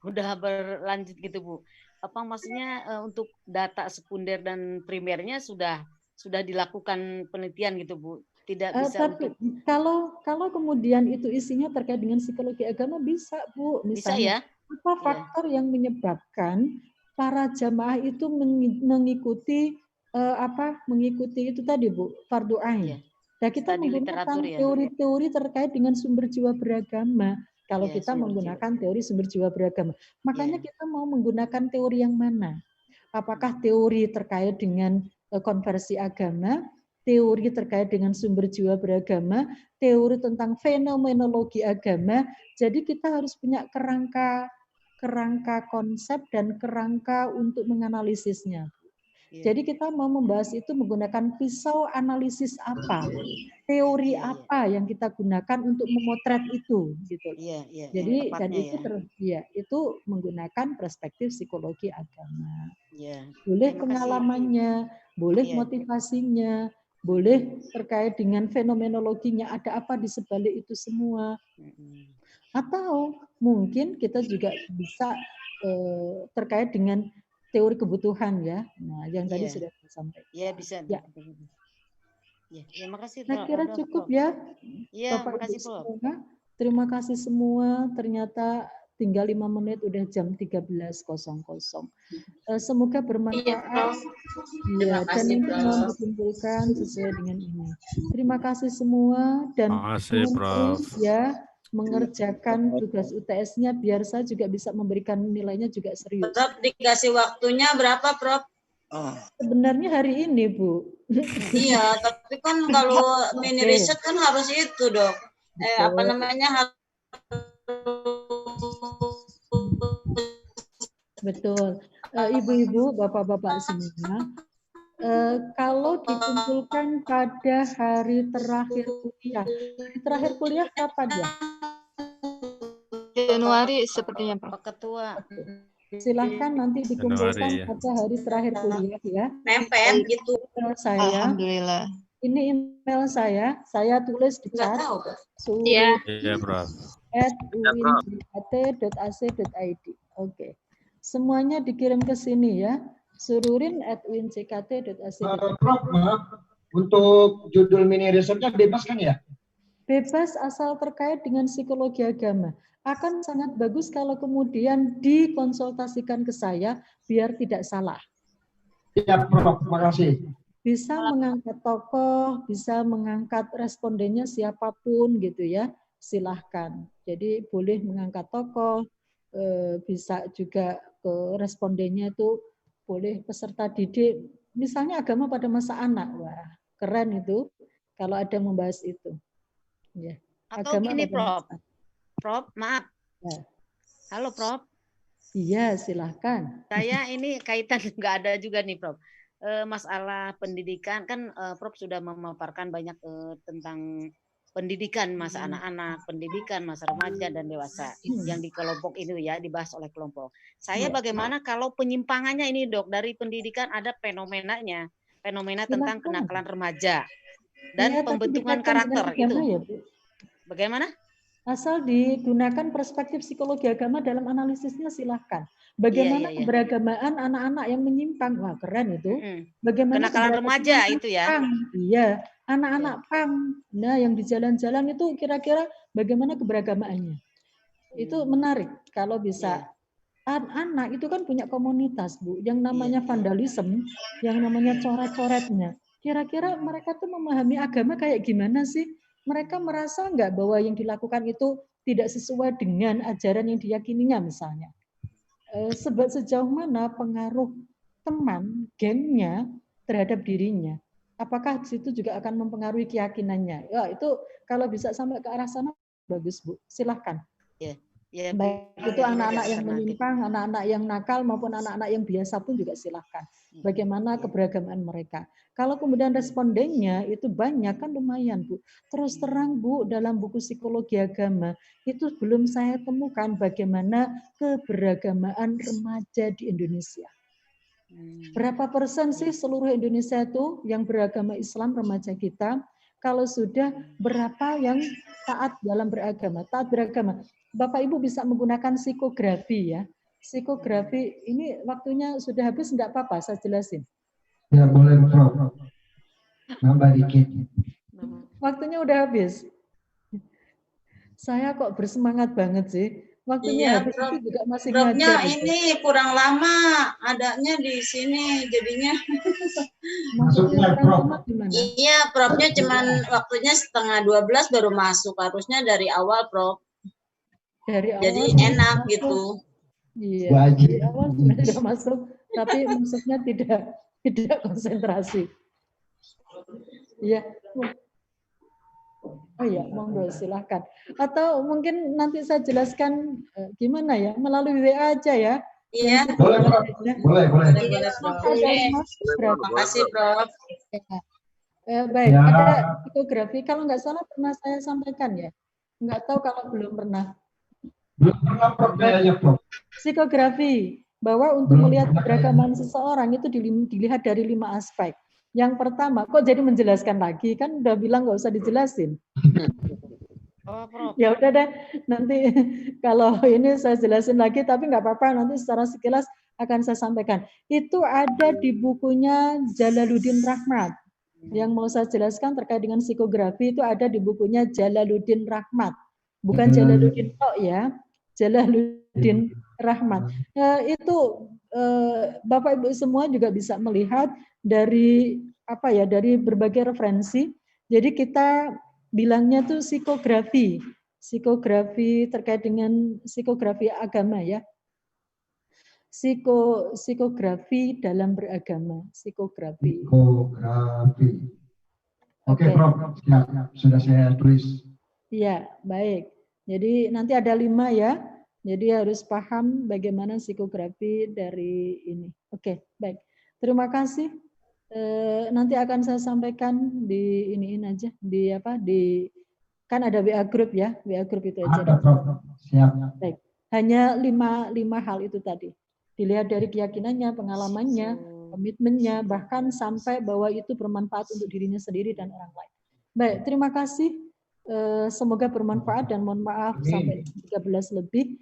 udah berlanjut gitu Bu. Apa maksudnya untuk data sekunder dan primernya sudah dilakukan penelitian gitu Bu. Tidak bisa Tapi untuk kalau kemudian itu isinya terkait dengan psikologi agama bisa, Bu. bisa Misalnya ya? apa faktor yang menyebabkan para jamaah itu mengikuti mengikuti itu tadi, Bu, fardu ain. Nah, kita Studi literatur menggunakan ya. teori-teori terkait dengan sumber jiwa beragama. Kalau Iya, kita sumber menggunakan teori sumber jiwa beragama, makanya kita mau menggunakan teori yang mana? Apakah teori terkait dengan konversi agama, teori terkait dengan sumber jiwa beragama, teori tentang fenomenologi agama. Jadi kita harus punya kerangka konsep dan kerangka untuk menganalisisnya. Jadi kita mau membahas itu menggunakan pisau analisis apa, teori apa yang kita gunakan untuk memotret itu, gitu. Jadi dan itu itu menggunakan perspektif psikologi agama. Boleh pengalamannya, boleh motivasinya, boleh terkait dengan fenomenologinya, ada apa di sebalik itu semua. Atau mungkin kita juga bisa terkait dengan teori kebutuhan ya. Nah, yang tadi sudah saya sampaikan. Ya, bisa. Ya. Ya, makasih. Saya kira cukup ya. Ya, Bapak makasih, Ibu Prof. semua. Terima kasih semua. Ternyata tinggal 5 menit udah jam 13.00. Semoga bermanfaat. Terima Ya, dan kasih, nanti mohon Prof. dikumpulkan sesuai dengan ini. Terima kasih semua dan Makasih, Prof. terus ya mengerjakan tugas UTS-nya biar saya juga bisa memberikan nilainya juga serius. Prof, dikasih waktunya berapa, Prof? Sebenarnya hari ini, Bu. Iya, tapi kan kalau mini riset kan harus itu, Dok. Betul. Ibu-ibu, bapak-bapak semua, kalau dikumpulkan pada hari terakhir kuliah kapan ya? Januari sepertinya, Pak. Ketua. Silahkan nanti dikumpulkan pada hari terakhir kuliah ya. Mepet gitu. Saya. Alhamdulillah. Ini email saya tulis di chat. Iya, Prof. @uinjkt.ac.id. Oke. Semuanya dikirim ke sini ya. sururin@uinjkt.ac.id. Prof, maaf. Untuk judul mini risetnya bebas kan ya? Bebas asal terkait dengan psikologi agama. Akan sangat bagus kalau kemudian dikonsultasikan ke saya biar tidak salah. Iya, Prof. Makasih. Bisa mengangkat tokoh, bisa mengangkat respondennya siapapun gitu ya. Silahkan. Jadi boleh mengangkat tokoh, bisa juga ke respondennya itu boleh peserta didik. Misalnya agama pada masa anak, wah keren itu kalau ada membahas itu. Ya. Atau Agama gini, pada Prof. Prof, maaf. Ya. Halo, Prof. Iya, silahkan. Saya ini kaitan nggak ada juga nih, Prof. Masalah pendidikan kan Prof sudah memaparkan banyak tentang pendidikan masa anak-anak, pendidikan masa remaja dan dewasa yang di kelompok ini ya dibahas oleh kelompok. Saya bagaimana kalau penyimpangannya ini, Dok, dari pendidikan ada fenomenanya, fenomena tentang kenakalan remaja dan pembentukan karakter itu. Ya, Bu. Bagaimana? Asal digunakan perspektif psikologi agama dalam analisisnya silahkan. Bagaimana keberagamaan anak-anak yang menyimpang? Wah keren itu. Bagaimana kenakalan remaja itu ya? Iya, anak-anak pang. Nah yang di jalan-jalan itu kira-kira bagaimana keberagamaannya? Itu menarik kalau bisa. Anak itu kan punya komunitas, Bu. Yang namanya vandalisme, yang namanya coret-coretnya. Kira-kira mereka tuh memahami agama kayak gimana sih? Mereka merasa nggak bahwa yang dilakukan itu tidak sesuai dengan ajaran yang diyakininya misalnya. Sejauh mana pengaruh teman, gengnya terhadap dirinya. Apakah di situ juga akan mempengaruhi keyakinannya? Ya, itu kalau bisa sampai ke arah sana bagus, Bu. Silahkan. Ya, Baik itu bisa anak-anak yang alternatif. menyimpang, anak-anak yang nakal maupun anak-anak yang biasa pun juga silahkan. Bagaimana keberagaman mereka. Kalau kemudian respondennya itu banyak kan lumayan Bu. Terus terang Bu, dalam buku psikologi agama itu belum saya temukan bagaimana keberagamaan remaja di Indonesia. Berapa persen sih seluruh Indonesia itu yang beragama Islam remaja kita? Kalau sudah berapa yang taat dalam beragama, taat beragama. Bapak Ibu bisa menggunakan psikografi ya. Psikografi ini waktunya sudah habis, enggak apa-apa, saya jelasin. Ya boleh Prof. Nambah dikit. Waktunya udah habis. Saya kok bersemangat banget sih. Waktunya Iya, habis Prof. itu juga masih Profnya ngajar. ini kurang lama adanya di sini jadinya. Maksudnya kurang lama gimana? Iya, Profnya cuman waktunya 11:30 baru masuk. Harusnya dari awal, Prof. Dari awal Jadi enak masuk. gitu. Iya, Wajib. dari awal sudah masuk, tapi masuknya tidak konsentrasi. Iya. Oh iya, monggo silahkan. Atau mungkin nanti saya jelaskan gimana ya, melalui WA aja ya. Iya. Boleh Prof. Boleh. Boleh, Prof. Ada 5 berapa? Terima kasih, Prof. Baik, Ya. ada psikografi. Kalau nggak salah pernah saya sampaikan ya. Nggak tahu kalau belum pernah. Belum pernah Prof, kayaknya Prof. Psikografi, bahwa untuk melihat keberagaman seseorang itu dilihat dari 5 aspek. Yang pertama, kok jadi menjelaskan lagi? Kan udah bilang nggak usah dijelasin. Oh, Prof. Ya udah deh, nanti kalau ini saya jelasin lagi, tapi nggak apa-apa, nanti secara sekilas akan saya sampaikan. Itu ada di bukunya Jalaluddin Rahmat. Yang mau saya jelaskan terkait dengan psikografi itu ada di bukunya Jalaluddin Rahmat. Bukan Jalaluddin Tok ya, Jalaluddin Rahmat. Itu Bapak Ibu semua juga bisa melihat dari apa ya, dari berbagai referensi. Jadi kita bilangnya tuh psikografi. Psikografi terkait dengan psikografi agama ya. Psikografi dalam beragama, psikografi. Psikografi. Oke, Prof. Siap. Sudah saya tulis. Iya, baik. Jadi nanti ada 5 ya. Jadi harus paham bagaimana psikografi dari ini. Oke, baik. Terima kasih. Nanti akan saya sampaikan di iniin aja, di apa, di kan ada WA group ya, WA group itu aja. Ada, Prof. Siap. Baik. Hanya 5 hal itu tadi. Dilihat dari keyakinannya, pengalamannya, komitmennya, bahkan sampai bahwa itu bermanfaat untuk dirinya sendiri dan orang lain. Baik, terima kasih. Semoga bermanfaat dan mohon maaf sampai 13 lebih.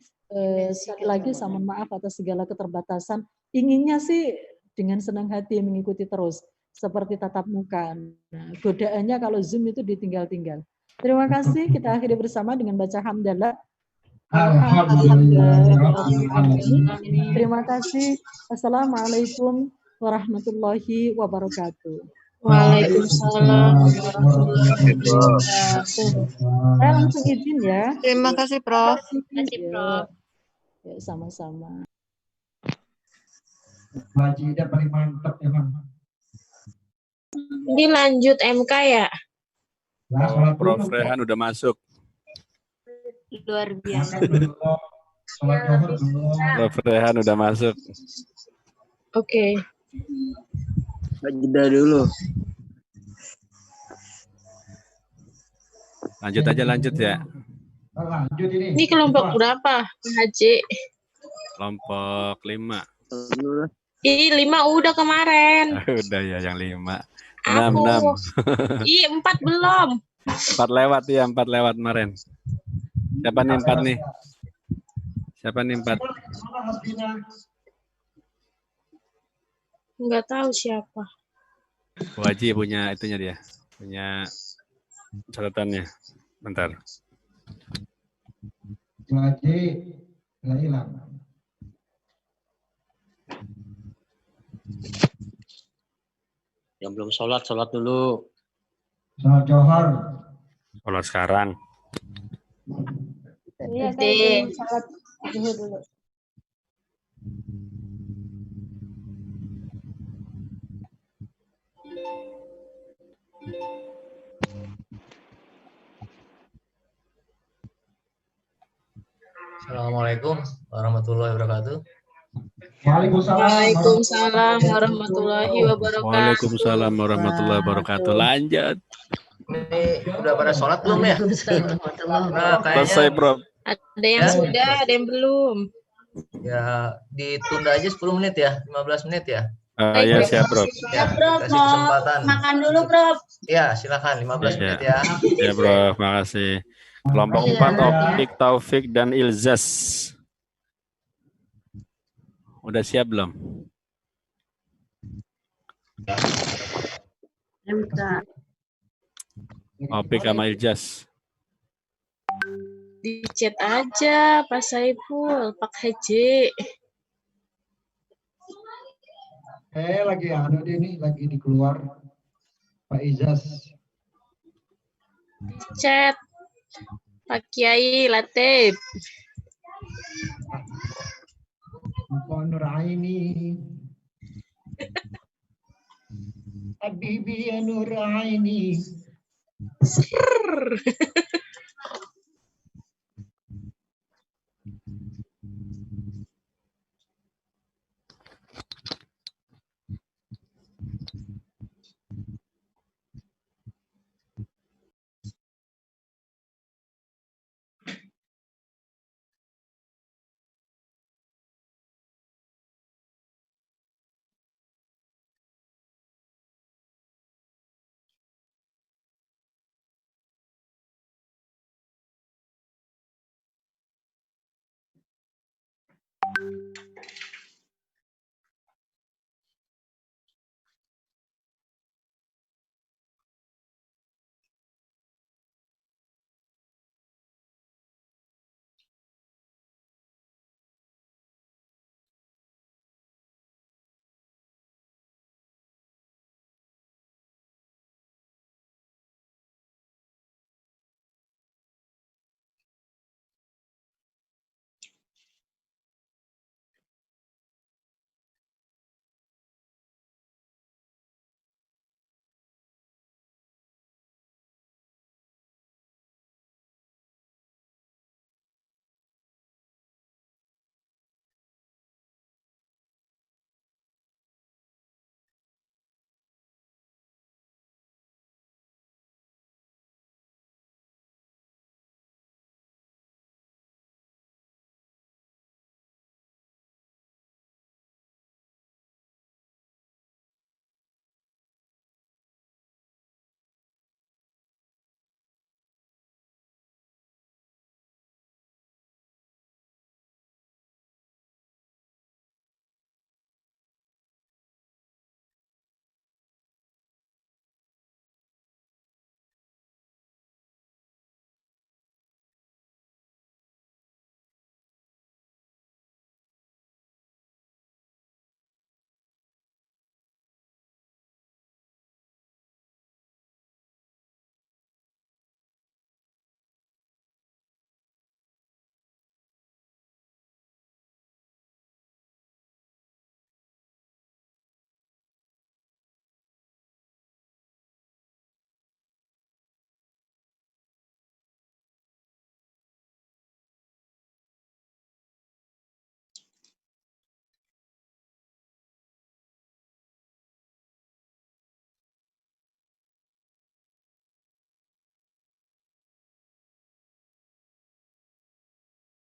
Sekali lagi saya mohon maaf atas segala keterbatasan. Inginnya sih dengan senang hati mengikuti terus seperti tatap muka. Nah, godaannya kalau Zoom itu ditinggal-tinggal. Terima kasih. Kita akhiri bersama dengan baca hamdalah. Terima kasih. Assalamualaikum warahmatullahi wabarakatuh. Waalaikumsalam warahmatullahi wabarakatuh. Saya langsung izin ya. Terima kasih, Prof. Terima kasih, Prof. Ya, sama-sama. Wajidah paling mantap emang. Ini lanjut MK ya? Nah, Prof Rehan udah masuk. Luar biasa. Sholat Zuhur belum. Prof Rehan udah masuk. Oke. Jeda dulu. Lanjut aja, lanjut ya. Lanjut ini. Ini kelompok berapa, Pak Haji? Kelompok 5. Ih, 5 udah kemarin. Udah ya yang 5. 6, Aku. 6. Ih, 4 belum. 4 lewat ya, 4 lewat kemarin. Siapa nih 4 nih? Siapa nih 4? Enggak tahu siapa. Waji punya itunya dia. Punya catatannya. Bentar. Waji nggak hilang. Yang belum sholat dulu. Sholat Zuhur. Sholat sekarang. Iya, saya sholat zuhur dulu. Assalamualaikum warahmatullahi wabarakatuh. Waalaikumsalam warahmatullahi wabarakatuh. Waalaikumsalam warahmatullahi wabarakatuh. Lanjut. Ini udah pada sholat belum ya? Nah, Selesai, Bro. Ada yang sudah, ada yang belum. Ya, ditunda aja 10 menit ya, 15 menit ya. Ya, siap, Bro. Ya, Prof, kasih kesempatan. makan dulu, Prof. Ya, silakan 15 menit ya. Ya, Bro. Makasih. Kelompok 4, Optik, Taufik, dan Ilzas. Udah siap belum? Optik sama Ilzas. Di chat aja Pak Saiful, Pak Haji. Lagi ada dia nih, lagi di keluar Pak Izas. Di chat Pak Kiai Latif. Pak Nuraini. Habibi ya Nuraini.